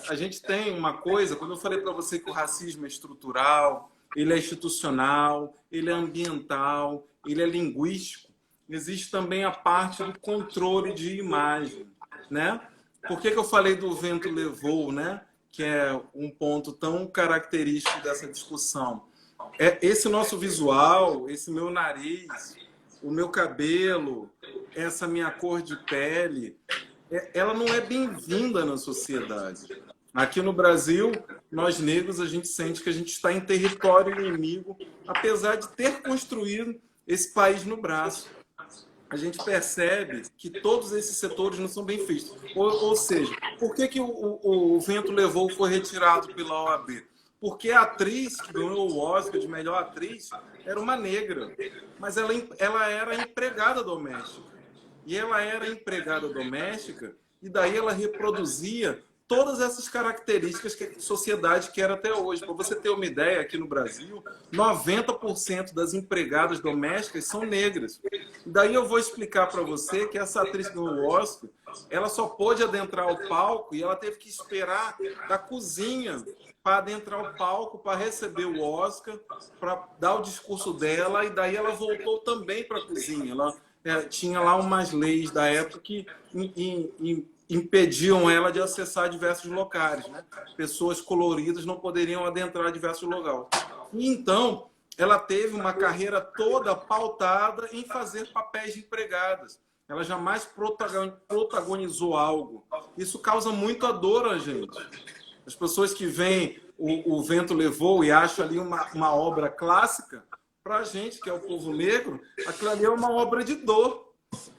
Speaker 3: A gente tem uma coisa, quando eu falei para você que o racismo é estrutural, ele é institucional, ele é ambiental, ele é linguístico, existe também a parte do controle de imagem, né? Por que eu falei do vento levou, né? que é um ponto tão característico dessa discussão. É esse nosso visual, esse meu nariz, o meu cabelo, essa minha cor de pele, ela não é bem-vinda na sociedade. Aqui no Brasil, nós negros, a gente sente que a gente está em território inimigo, apesar de ter construído esse país no braço. A gente percebe que todos esses setores não são bem feitos. Ou seja, por que o Vento Levou foi retirado pela OAB? Porque a atriz que ganhou o Oscar de melhor atriz era uma negra, mas ela era empregada doméstica. E ela era empregada doméstica e daí ela reproduzia todas essas características que a sociedade quer até hoje. Para você ter uma ideia, aqui no Brasil, 90% das empregadas domésticas são negras. Daí eu vou explicar para você que essa atriz que ganhou o Oscar, ela só pôde adentrar o palco e ela teve que esperar da cozinha para adentrar o palco, para receber o Oscar, para dar o discurso dela, e daí ela voltou também para a cozinha. Ela tinha lá umas leis da época que impediam ela de acessar diversos locais, né? Pessoas coloridas não poderiam adentrar diversos locais. E então, ela teve uma carreira toda pautada em fazer papéis de empregadas. Ela jamais protagonizou algo. Isso causa muita dor a gente. As pessoas que veem o Vento Levou e acham ali uma obra clássica, para a gente, que é o povo negro, aquilo ali é uma obra de dor.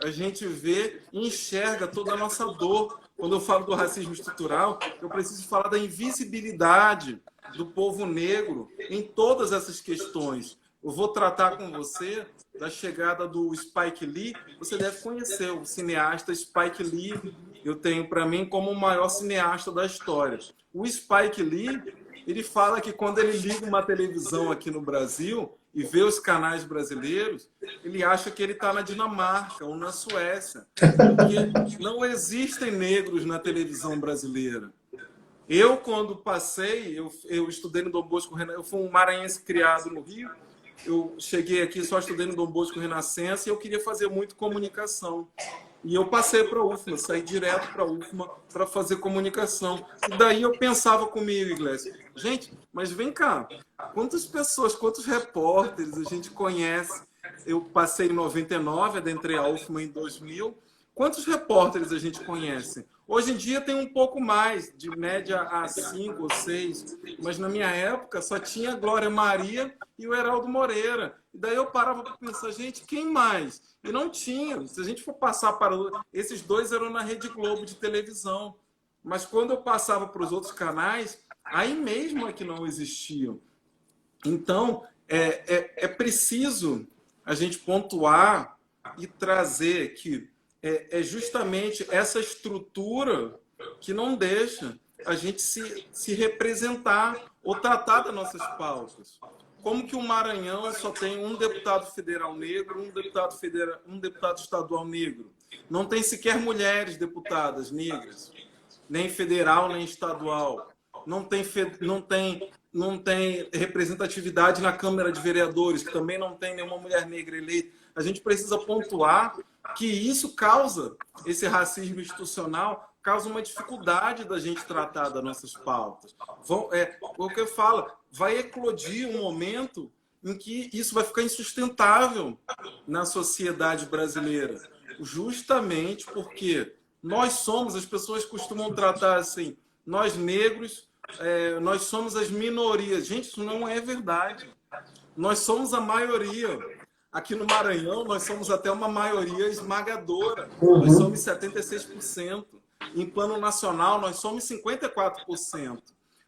Speaker 3: A gente vê e enxerga toda a nossa dor. Quando eu falo do racismo estrutural, eu preciso falar da invisibilidade do povo negro em todas essas questões. Eu vou tratar com você da chegada do Spike Lee. Você deve conhecer o cineasta Spike Lee. Eu tenho para mim como o maior cineasta da história. O Spike Lee, ele fala que quando ele liga uma televisão aqui no Brasil e vê os canais brasileiros, ele acha que ele está na Dinamarca ou na Suécia, porque não existem negros na televisão brasileira. Eu, quando passei, eu estudei no Dom Bosco, eu fui um maranhense criado no Rio, eu cheguei aqui, só estudei no Dom Bosco Renascença e eu queria fazer muito comunicação. E eu passei para a UFMA, saí direto para a UFMA para fazer comunicação. E daí eu pensava comigo, Iglesias, gente, mas vem cá, quantas pessoas, quantos repórteres a gente conhece? Eu passei em 99, adentrei a UFMA em 2000. Quantos repórteres a gente conhece? Hoje em dia tem um pouco mais, de média a 5 ou 6, mas na minha época só tinha a Glória Maria e o Heraldo Moreira. E daí eu parava para pensar, gente, quem mais? E não tinha. Se a gente for passar para... Esses dois eram na Rede Globo de televisão. Mas quando eu passava para os outros canais, aí mesmo é que não existiam. Então, é preciso a gente pontuar e trazer que é justamente essa estrutura que não deixa a gente se representar ou tratar das nossas pautas. Como que o Maranhão só tem um deputado federal negro, um deputado estadual negro? Não tem sequer mulheres deputadas negras, nem federal, nem estadual. Não tem representatividade na Câmara de Vereadores, que também não tem nenhuma mulher negra eleita. A gente precisa pontuar que isso causa, esse racismo institucional, causa uma dificuldade da gente tratar das nossas pautas. O que eu falo, vai eclodir um momento em que isso vai ficar insustentável na sociedade brasileira. Justamente porque nós somos, as pessoas costumam tratar assim, nós negros, nós somos as minorias. Gente, isso não é verdade. Nós somos a maioria. Aqui no Maranhão, nós somos até uma maioria esmagadora. Nós somos 76%. Em plano nacional, nós somos 54%.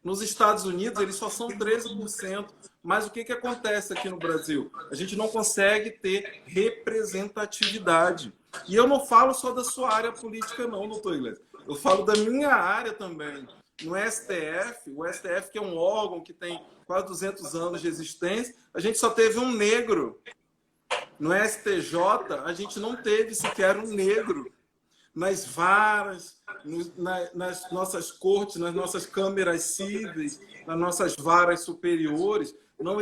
Speaker 3: Nos Estados Unidos, eles só são 13%. Mas o que acontece aqui no Brasil? A gente não consegue ter representatividade. E eu não falo só da sua área política, não, doutor Iglesias. Eu falo da minha área também. No STF, o STF, que é um órgão que tem quase 200 anos de existência, a gente só teve um negro. No STJ, a gente não teve sequer um negro. Nas varas, nas nossas cortes, nas nossas câmeras cíveis, nas nossas varas superiores, não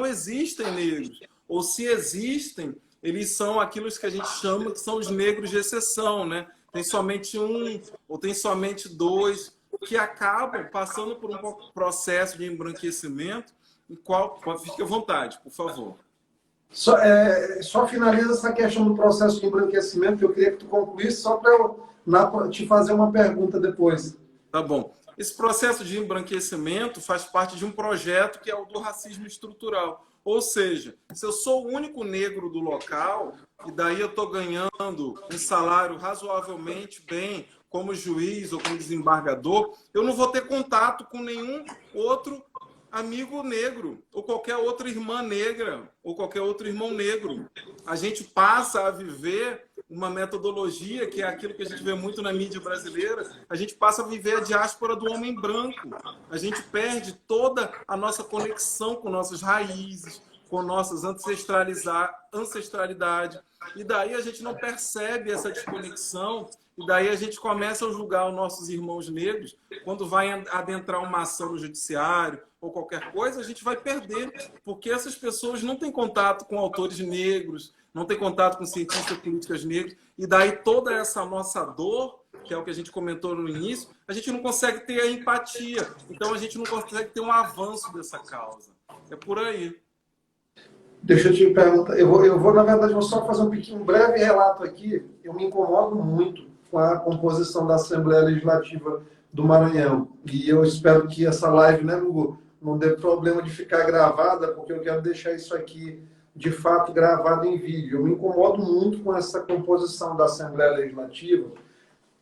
Speaker 3: existem negros. Ou se existem, eles são aquilo que a gente chama que são os negros de exceção, né? Tem somente um, ou tem somente dois. que acabam passando por um processo de embranquecimento, em qual, fique à vontade, por favor.
Speaker 2: Só finaliza essa questão do processo de embranquecimento, que eu queria que tu concluísse, só para eu te fazer uma pergunta depois.
Speaker 3: Tá bom. Esse processo de embranquecimento faz parte de um projeto que é o do racismo estrutural. Ou seja, se eu sou o único negro do local, e daí eu estou ganhando um salário razoavelmente bem, como juiz ou como desembargador, eu não vou ter contato com nenhum outro amigo negro, ou qualquer outra irmã negra, ou qualquer outro irmão negro. A gente passa a viver uma metodologia, que é aquilo que a gente vê muito na mídia brasileira, a gente passa a viver a diáspora do homem branco. A gente perde toda a nossa conexão com nossas raízes, com nossas ancestralidade. E daí a gente não percebe essa desconexão, e daí a gente começa a julgar os nossos irmãos negros. Quando vai adentrar uma ação no judiciário ou qualquer coisa, a gente vai perder, porque essas pessoas não têm contato com autores negros, não têm contato com cientistas políticos negros, e daí toda essa nossa dor, que é o que a gente comentou no início, a gente não consegue ter a empatia, então a gente não consegue ter um avanço dessa causa. É por aí.
Speaker 2: Deixa eu te perguntar, eu vou, na verdade, vou só fazer um breve relato aqui. Eu me incomodo muito com a composição da Assembleia Legislativa do Maranhão. E eu espero que essa live, né, Hugo, não dê problema de ficar gravada, porque eu quero deixar isso aqui, de fato, gravado em vídeo. Eu me incomodo muito com essa composição da Assembleia Legislativa.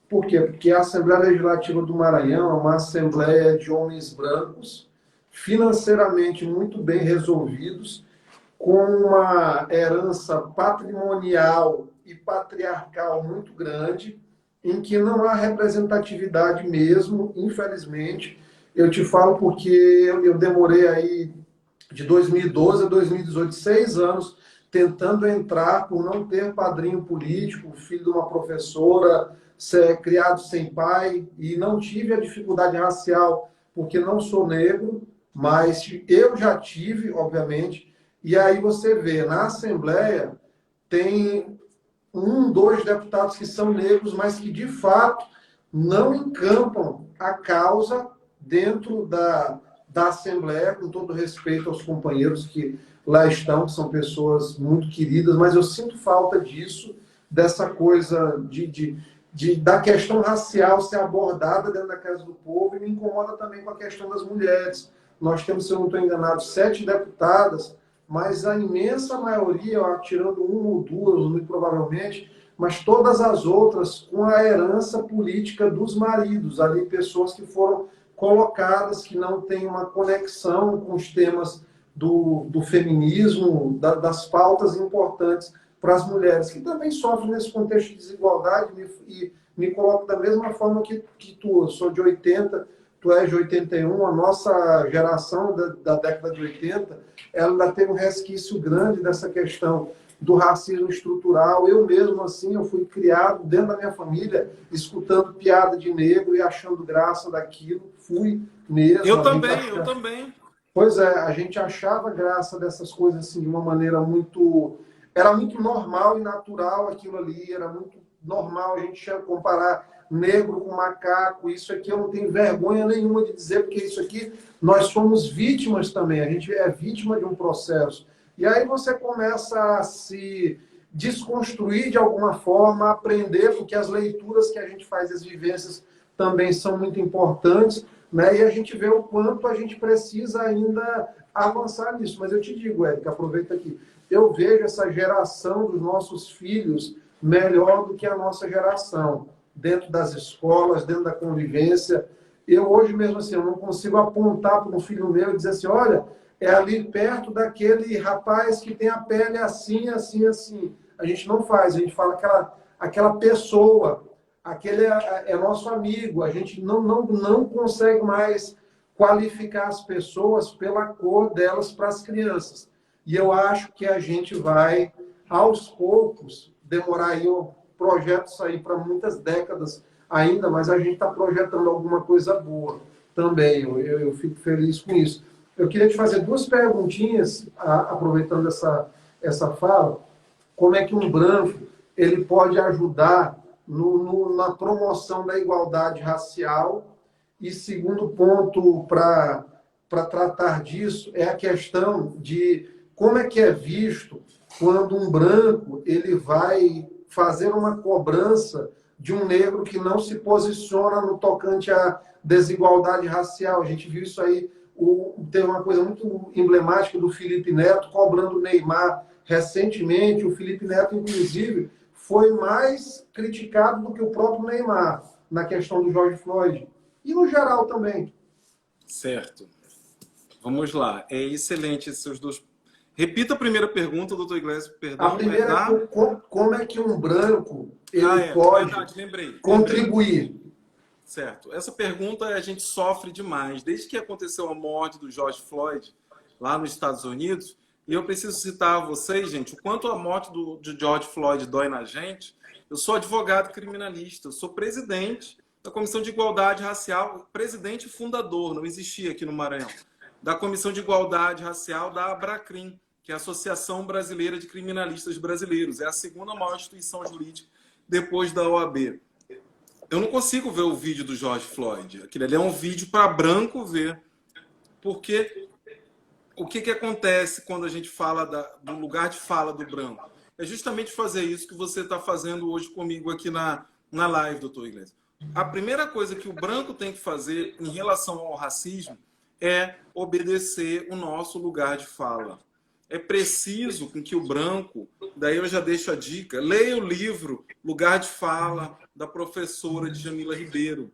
Speaker 2: Por quê? Porque a Assembleia Legislativa do Maranhão é uma assembleia de homens brancos, financeiramente muito bem resolvidos, com uma herança patrimonial e patriarcal muito grande, em que não há representatividade mesmo, infelizmente. Eu te falo porque eu demorei aí de 2012 a 2018, 6 anos, tentando entrar por não ter padrinho político, filho de uma professora, ser criado sem pai, e não tive a dificuldade racial porque não sou negro, mas eu já tive, obviamente. E aí você vê, na Assembleia tem 2 deputados que são negros, mas que de fato não encampam a causa dentro da Assembleia, com todo respeito aos companheiros que lá estão, que são pessoas muito queridas, mas eu sinto falta disso, dessa coisa da questão racial ser abordada dentro da Casa do Povo, e me incomoda também com a questão das mulheres. Nós temos, se eu não estou enganado, 7 deputadas, mas a imensa maioria, tirando 1 ou 2, muito provavelmente, mas todas as outras com a herança política dos maridos, ali pessoas que foram colocadas, que não têm uma conexão com os temas do feminismo, das pautas importantes para as mulheres, que também sofrem nesse contexto de desigualdade, e me coloco da mesma forma que tu. Eu sou de 80, tu és de 81, a nossa geração da década de 80, ela ainda tem um resquício grande dessa questão do racismo estrutural. Eu mesmo, assim, eu fui criado dentro da minha família, escutando piada de negro e achando graça daquilo. Fui mesmo.
Speaker 3: Eu também.
Speaker 2: Pois é, a gente achava graça dessas coisas assim de uma maneira muito... Era muito normal e natural aquilo ali, era muito normal a gente comparar negro com macaco. Isso aqui eu não tenho vergonha nenhuma de dizer, porque isso aqui nós somos vítimas também, a gente é vítima de um processo. E aí você começa a se desconstruir de alguma forma, a aprender, porque as leituras que a gente faz, as vivências também são muito importantes, né? E a gente vê o quanto a gente precisa ainda avançar nisso. Mas eu te digo, Érica, aproveita aqui, eu vejo essa geração dos nossos filhos melhor do que a nossa geração, dentro das escolas, dentro da convivência. Eu hoje mesmo, assim, eu não consigo apontar para um filho meu e dizer assim, olha, é ali perto daquele rapaz que tem a pele assim, assim, assim. A gente não faz, a gente fala aquela pessoa, aquele é nosso amigo. A gente não consegue mais qualificar as pessoas pela cor delas para as crianças. E eu acho que a gente vai, aos poucos, demorar aí o projeto sair para muitas décadas ainda, mas a gente está projetando alguma coisa boa também. Eu fico feliz com isso. Eu queria te fazer 2 perguntinhas, aproveitando essa fala. Como é que um branco ele pode ajudar na promoção da igualdade racial E segundo ponto para tratar disso é a questão de como é que é visto quando um branco ele vai fazer uma cobrança de um negro que não se posiciona no tocante à desigualdade racial. A gente viu isso aí, tem uma coisa muito emblemática do Felipe Neto cobrando o Neymar recentemente. O Felipe Neto, inclusive, foi mais criticado do que o próprio Neymar na questão do George Floyd. E no geral também.
Speaker 3: Certo. Vamos lá. É excelente esses seus dois. Repita a primeira pergunta, doutor Iglesias, perdão.
Speaker 2: A primeira é como é que um branco ele pode
Speaker 3: lembrei.
Speaker 2: contribuir?
Speaker 3: Certo. Essa pergunta a gente sofre demais. Desde que aconteceu a morte do George Floyd, lá nos Estados Unidos, e eu preciso citar a vocês, gente, o quanto a morte de George Floyd dói na gente. Eu sou advogado criminalista, eu sou presidente da Comissão de Igualdade Racial, presidente e fundador, não existia aqui no Maranhão, da Comissão de Igualdade Racial da Abracrim, que é a Associação Brasileira de Criminalistas Brasileiros. É a segunda maior instituição jurídica depois da OAB. Eu não consigo ver o vídeo do George Floyd. Aquilo ali é um vídeo para branco ver. Porque o que acontece quando a gente fala do lugar de fala do branco? É justamente fazer isso que você está fazendo hoje comigo aqui na live, doutor Iglesias. A primeira coisa que o branco tem que fazer em relação ao racismo é obedecer o nosso lugar de fala. É preciso que o branco, daí eu já deixo a dica, leia o livro Lugar de Fala, da professora Djamila Ribeiro.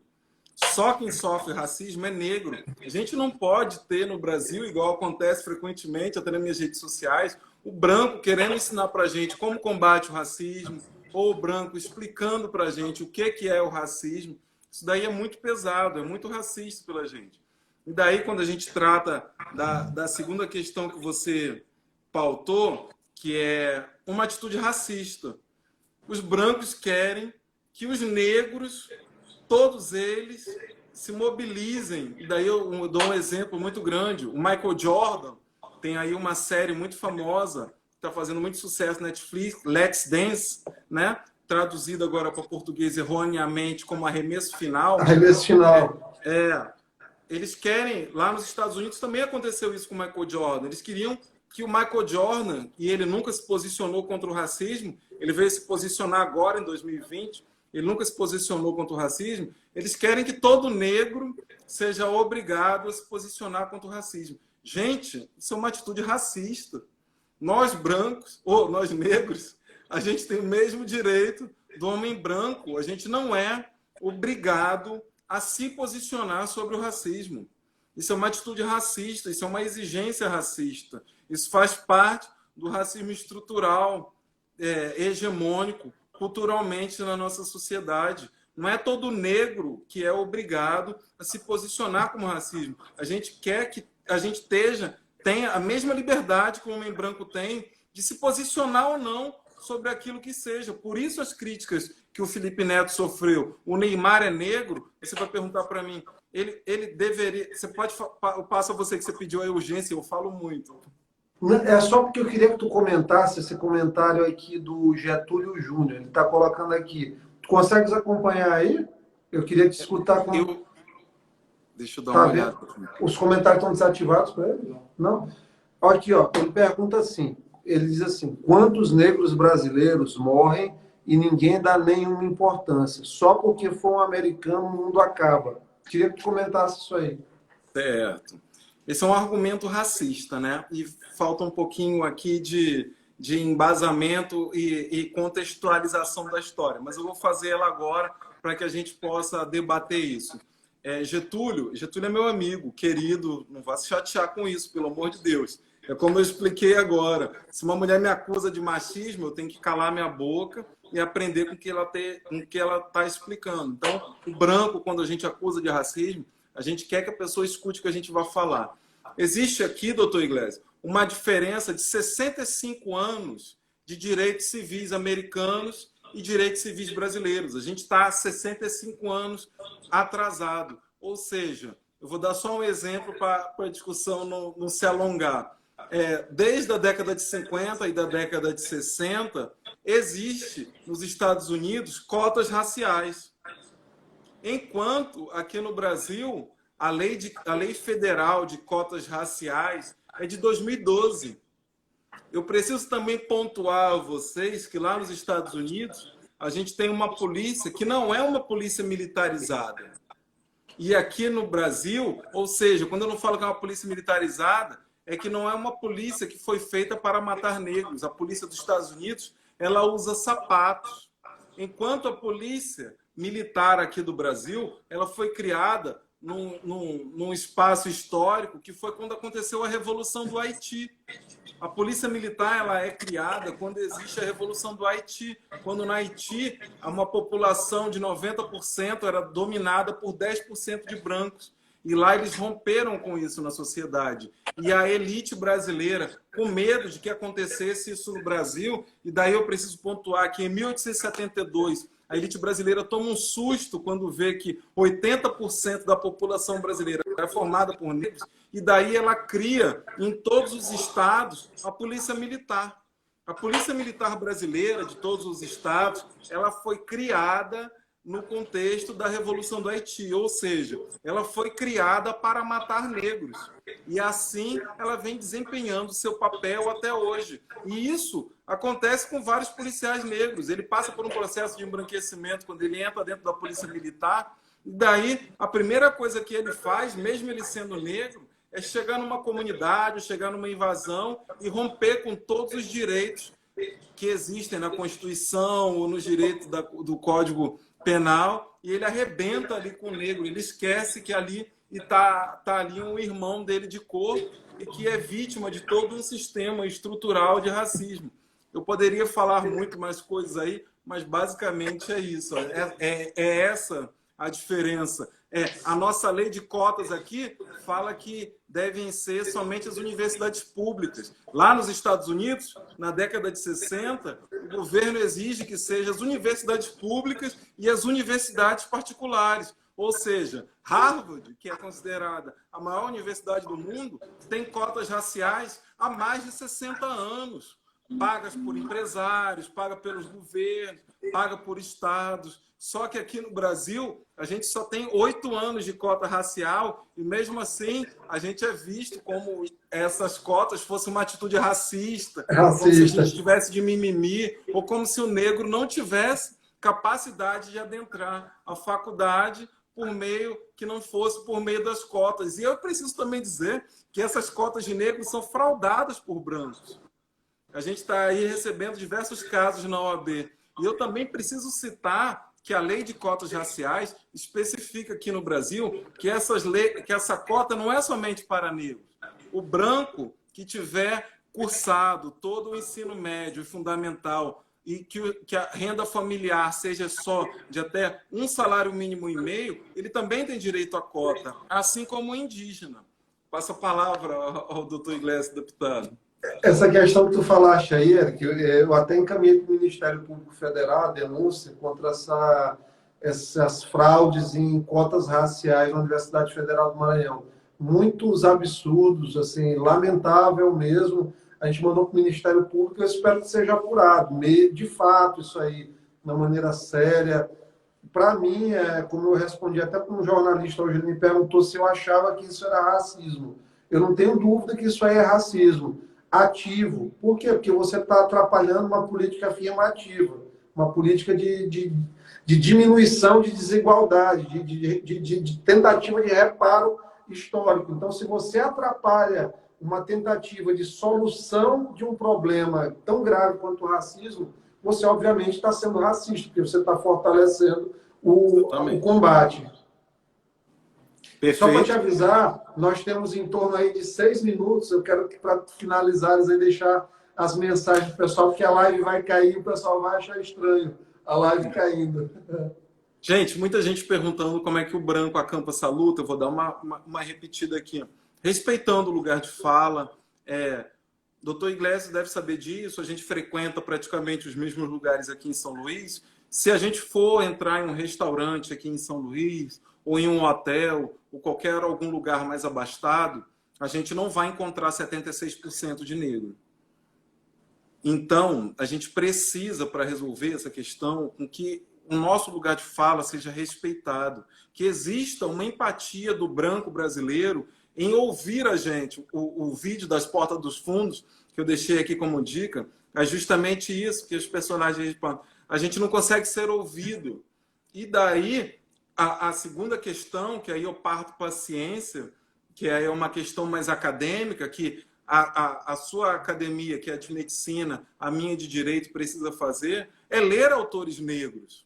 Speaker 3: Só quem sofre racismo é negro. A gente não pode ter no Brasil, igual acontece frequentemente, até nas minhas redes sociais, o branco querendo ensinar para a gente como combate o racismo, ou o branco explicando para a gente o que é o racismo. Isso daí é muito pesado, é muito racista pela gente. E daí, quando a gente trata da segunda questão que você pautou, que é uma atitude racista. Os brancos querem que os negros, todos eles, se mobilizem. E daí eu dou um exemplo muito grande. O Michael Jordan tem aí uma série muito famosa, que está fazendo muito sucesso na Netflix, Let's Dance, né? Traduzido agora para português erroneamente como Arremesso Final.
Speaker 2: Arremesso Final.
Speaker 3: Eles querem, lá nos Estados Unidos também aconteceu isso com o Michael Jordan, eles queriam que o Michael Jordan, e ele nunca se posicionou contra o racismo, ele veio se posicionar agora em 2020, ele nunca se posicionou contra o racismo, eles querem que todo negro seja obrigado a se posicionar contra o racismo. Gente, isso é uma atitude racista. Nós brancos, ou nós negros, a gente tem o mesmo direito do homem branco, a gente não é obrigado a se posicionar sobre o racismo. Isso é uma atitude racista, isso é uma exigência racista. Isso faz parte do racismo estrutural, hegemônico, culturalmente na nossa sociedade. Não é todo negro que é obrigado a se posicionar como racismo. A gente quer que a gente tenha a mesma liberdade que o homem branco tem de se posicionar ou não sobre aquilo que seja. Por isso as críticas que o Felipe Neto sofreu. O Neymar é negro? Você vai perguntar para mim. Ele deveria... Você pode... Eu passo a você que você pediu a urgência, eu falo muito.
Speaker 2: É só porque eu queria que tu comentasse esse comentário aqui do Getúlio Júnior. Ele está colocando aqui. Tu consegues acompanhar aí? Eu queria te escutar com...
Speaker 3: Deixa eu dar uma olhada.
Speaker 2: Os comentários estão desativados para ele? Não? Aqui, ó, ele pergunta assim. Ele diz assim: quantos negros brasileiros morrem e ninguém dá nenhuma importância? Só porque for um americano o mundo acaba. Queria que tu comentasse isso aí.
Speaker 3: Certo. Esse é um argumento racista, né? E falta um pouquinho aqui de embasamento e contextualização da história. Mas eu vou fazer ela agora para que a gente possa debater isso. Getúlio é meu amigo, querido, não vá se chatear com isso, pelo amor de Deus. É como eu expliquei agora. Se uma mulher me acusa de machismo, eu tenho que calar minha boca e aprender com o que ela está explicando. Então, o branco, quando a gente acusa de racismo, a gente quer que a pessoa escute o que a gente vai falar. Existe aqui, doutor Iglesias, uma diferença de 65 anos de direitos civis americanos e direitos civis brasileiros. A gente está há 65 anos atrasado. Ou seja, eu vou dar só um exemplo para a discussão não se alongar. Desde a década de 50 e da década de 60, existe nos Estados Unidos cotas raciais. Enquanto aqui no Brasil, a lei federal de cotas raciais é de 2012. Eu preciso também pontuar a vocês que lá nos Estados Unidos a gente tem uma polícia que não é uma polícia militarizada. E aqui no Brasil, ou seja, quando eu não falo que é uma polícia militarizada, é que não é uma polícia que foi feita para matar negros. A polícia dos Estados Unidos, ela usa sapatos. Enquanto a polícia militar aqui do Brasil, ela foi criada num espaço histórico que foi quando aconteceu a Revolução do Haiti. A polícia militar ela é criada quando existe a Revolução do Haiti, quando na Haiti uma população de 90% era dominada por 10% de brancos. E lá eles romperam com isso na sociedade. E a elite brasileira, com medo de que acontecesse isso no Brasil, e daí eu preciso pontuar que em 1872 a elite brasileira toma um susto quando vê que 80% da população brasileira é formada por negros, e daí ela cria em todos os estados a polícia militar. A polícia militar brasileira de todos os estados, ela foi criada no contexto da Revolução do Haiti, ou seja, ela foi criada para matar negros. E assim ela vem desempenhando seu papel até hoje. E isso acontece com vários policiais negros. Ele passa por um processo de embranquecimento quando ele entra dentro da polícia militar. E daí, a primeira coisa que ele faz, mesmo ele sendo negro, é chegar numa comunidade, chegar numa invasão e romper com todos os direitos que existem na Constituição ou nos direitos do Código Penal, e ele arrebenta ali com o negro. Ele esquece que ali está ali um irmão dele de cor e que é vítima de todo um sistema estrutural de racismo. Eu poderia falar muito mais coisas aí, mas basicamente é isso. É essa a diferença. A nossa lei de cotas aqui fala que devem ser somente as universidades públicas. Lá nos Estados Unidos, na década de 60, o governo exige que sejam as universidades públicas e as universidades particulares. Ou seja, Harvard, que é considerada a maior universidade do mundo, tem cotas raciais há mais de 60 anos. Pagas por empresários, paga pelos governos, paga por estados. Só que aqui no Brasil, a gente só tem 8 anos de cota racial e, mesmo assim, a gente é visto como essas cotas fossem uma atitude racista, como se a gente tivesse de mimimi, ou como se o negro não tivesse capacidade de adentrar a faculdade por meio que não fosse por meio das cotas. E eu preciso também dizer que essas cotas de negros são fraudadas por brancos. A gente está aí recebendo diversos casos na OAB. E eu também preciso citar que a lei de cotas raciais especifica aqui no Brasil que essa cota não é somente para negros. O branco que tiver cursado todo o ensino médio e fundamental e que a renda familiar seja só de até um salário mínimo e meio, ele também tem direito à cota, assim como o indígena. Passo a palavra ao doutor Iglesias, deputado.
Speaker 2: Essa questão que tu falaste aí, Eric, eu até encaminhei para o Ministério Público Federal a denúncia contra essas fraudes em cotas raciais na Universidade Federal do Maranhão. Muitos absurdos, assim, lamentável mesmo. A gente mandou para o Ministério Público, eu espero que seja apurado. De fato, isso aí, de uma maneira séria. Para mim, como eu respondi até para um jornalista hoje, ele me perguntou se eu achava que isso era racismo. Eu não tenho dúvida que isso aí é racismo ativo. Por quê? Porque você está atrapalhando uma política afirmativa, uma política de diminuição de desigualdade, de tentativa de reparo histórico. Então, se você atrapalha uma tentativa de solução de um problema tão grave quanto o racismo, você, obviamente, está sendo racista, porque você está fortalecendo o combate.
Speaker 3: Perfeito.
Speaker 2: Só para te avisar, nós temos em torno aí de 6 minutos. Eu quero que, para finalizares, aí, deixar as mensagens do pessoal, porque a live vai cair e o pessoal vai achar estranho a live caindo.
Speaker 3: Gente, muita gente perguntando como é que o branco acampa essa luta. Eu vou dar uma repetida aqui. Respeitando o lugar de fala. Doutor Iglesias deve saber disso. A gente frequenta praticamente os mesmos lugares aqui em São Luís. Se a gente for entrar em um restaurante aqui em São Luís, ou em um hotel, ou algum lugar mais abastado, a gente não vai encontrar 76% de negro. Então, a gente precisa, para resolver essa questão, com que o nosso lugar de fala seja respeitado, que exista uma empatia do branco brasileiro em ouvir a gente. O vídeo das Portas dos Fundos, que eu deixei aqui como dica, é justamente isso que os personagens respondem. A gente não consegue ser ouvido. E daí, a segunda questão, que aí eu parto para a ciência, que aí é uma questão mais acadêmica, que a sua academia, que é de medicina, a minha de direito, precisa fazer, é ler autores negros.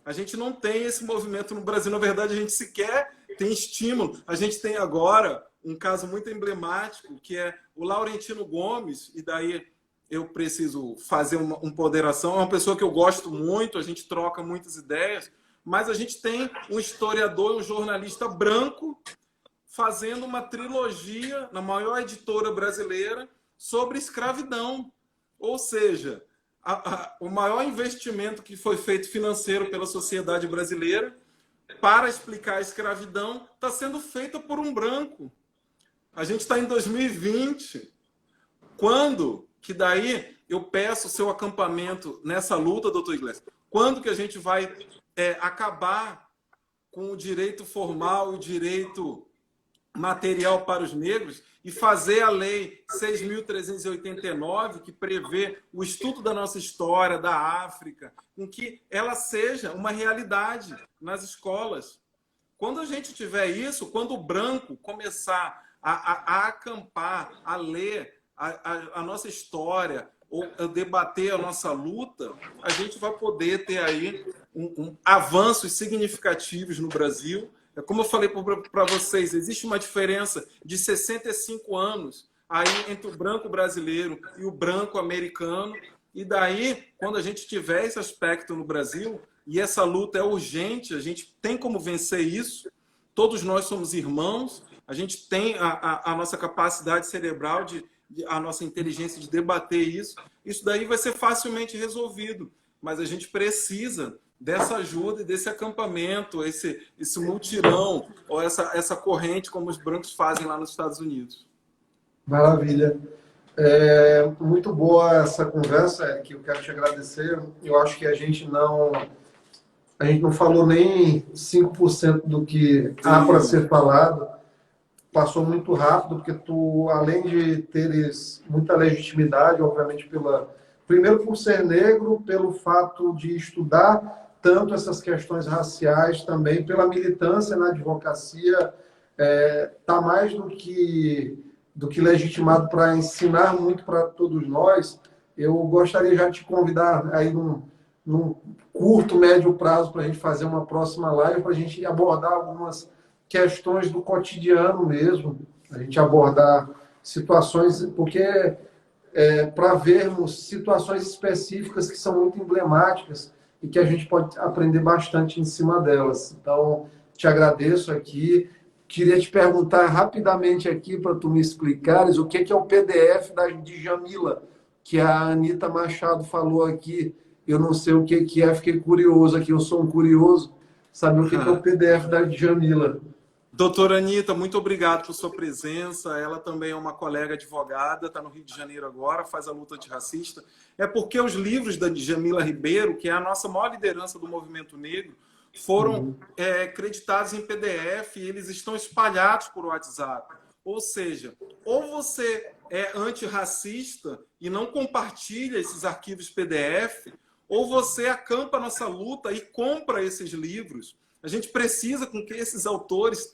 Speaker 3: A gente não tem esse movimento no Brasil. Na verdade, a gente sequer tem estímulo. A gente tem agora um caso muito emblemático, que é o Laurentino Gomes, e daí eu preciso fazer uma ponderação. É uma pessoa que eu gosto muito, a gente troca muitas ideias, mas a gente tem um historiador, um jornalista branco, fazendo uma trilogia na maior editora brasileira sobre escravidão. Ou seja, o maior investimento que foi feito financeiro pela sociedade brasileira para explicar a escravidão está sendo feita por um branco. A gente está em 2020. Quando que daí eu peço o seu acampamento nessa luta, doutor Iglesias? Quando que a gente vai acabar com o direito formal e o direito material para os negros e fazer a Lei 6.389, que prevê o estudo da nossa história, da África, com que ela seja uma realidade nas escolas? Quando a gente tiver isso, quando o branco começar a acampar, a ler a nossa história, ou a debater a nossa luta, a gente vai poder ter aí avanços significativos no Brasil. Como eu falei para vocês, existe uma diferença de 65 anos aí entre o branco brasileiro e o branco americano. E daí, quando a gente tiver esse aspecto no Brasil, e essa luta é urgente, a gente tem como vencer isso, todos nós somos irmãos, a gente tem a nossa capacidade cerebral, a nossa inteligência de debater isso, isso daí vai ser facilmente resolvido. Mas a gente precisa dessa ajuda e desse acampamento, esse mutirão, ou essa corrente, como os brancos fazem lá nos Estados Unidos.
Speaker 2: Maravilha. Muito boa essa conversa, que eu quero te agradecer. Eu acho que a gente não falou nem 5% do que há para ser falado. Passou muito rápido, porque tu, além de teres muita legitimidade, obviamente, primeiro por ser negro, pelo fato de estudar tanto essas questões raciais, também pela militância na advocacia, tá mais do que legitimado para ensinar muito para todos nós. Eu gostaria já de te convidar aí num curto, médio prazo para a gente fazer uma próxima live, para a gente abordar algumas questões do cotidiano mesmo, a gente abordar situações, porque para vermos situações específicas que são muito emblemáticas e que a gente pode aprender bastante em cima delas. Então, te agradeço aqui. Queria te perguntar rapidamente aqui para tu me explicares o que é o PDF de Djamila, que a Anita Machado falou aqui. Eu não sei o que é, fiquei curioso aqui, eu sou um curioso, saber o que é o PDF da Djamila.
Speaker 3: Doutora Anita, muito obrigado por sua presença. Ela também é uma colega advogada, está no Rio de Janeiro agora, faz a luta antirracista. É porque os livros da Djamila Ribeiro, que é a nossa maior liderança do movimento negro, foram creditados em PDF e eles estão espalhados por WhatsApp. Ou seja, ou você é antirracista e não compartilha esses arquivos PDF, ou você acampa a nossa luta e compra esses livros. A gente precisa com que esses autores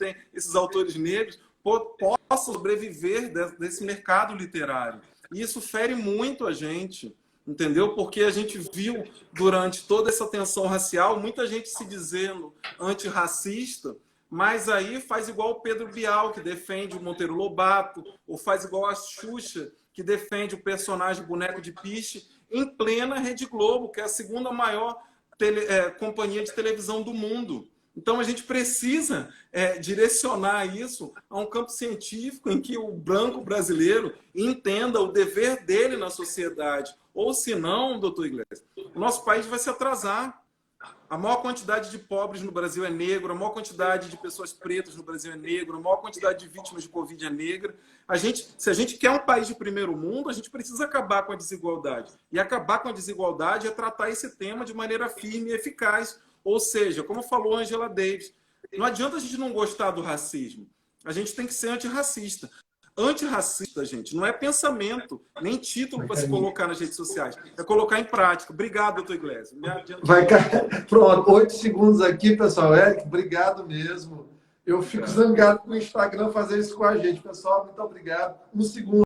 Speaker 3: negros possam sobreviver desse mercado literário. E isso fere muito a gente, entendeu? Porque a gente viu durante toda essa tensão racial muita gente se dizendo antirracista, mas aí faz igual o Pedro Bial, que defende o Monteiro Lobato, ou faz igual a Xuxa, que defende o personagem Boneco de Piche, em plena Rede Globo, que é a segunda maior companhia de televisão do mundo. Então, a gente precisa direcionar isso a um campo científico em que o branco brasileiro entenda o dever dele na sociedade. Ou, se não, doutor Iglesias, o nosso país vai se atrasar. A maior quantidade de pobres no Brasil é negro, a maior quantidade de pessoas pretas no Brasil é negro, a maior quantidade de vítimas de Covid é negra. Se a gente quer um país de primeiro mundo, a gente precisa acabar com a desigualdade. E acabar com a desigualdade é tratar esse tema de maneira firme e eficaz. Ou seja, como falou Angela Davis, não adianta a gente não gostar do racismo. A gente tem que ser antirracista. Antirracista, gente, não é pensamento, nem título para se colocar nas redes sociais. É colocar em prática. Obrigado, doutor Iglesias.
Speaker 2: Pronto, 8 segundos aqui, pessoal. Eric, obrigado mesmo. Eu fico zangado com o Instagram fazer isso com a gente. Pessoal, muito obrigado. 1 segundo.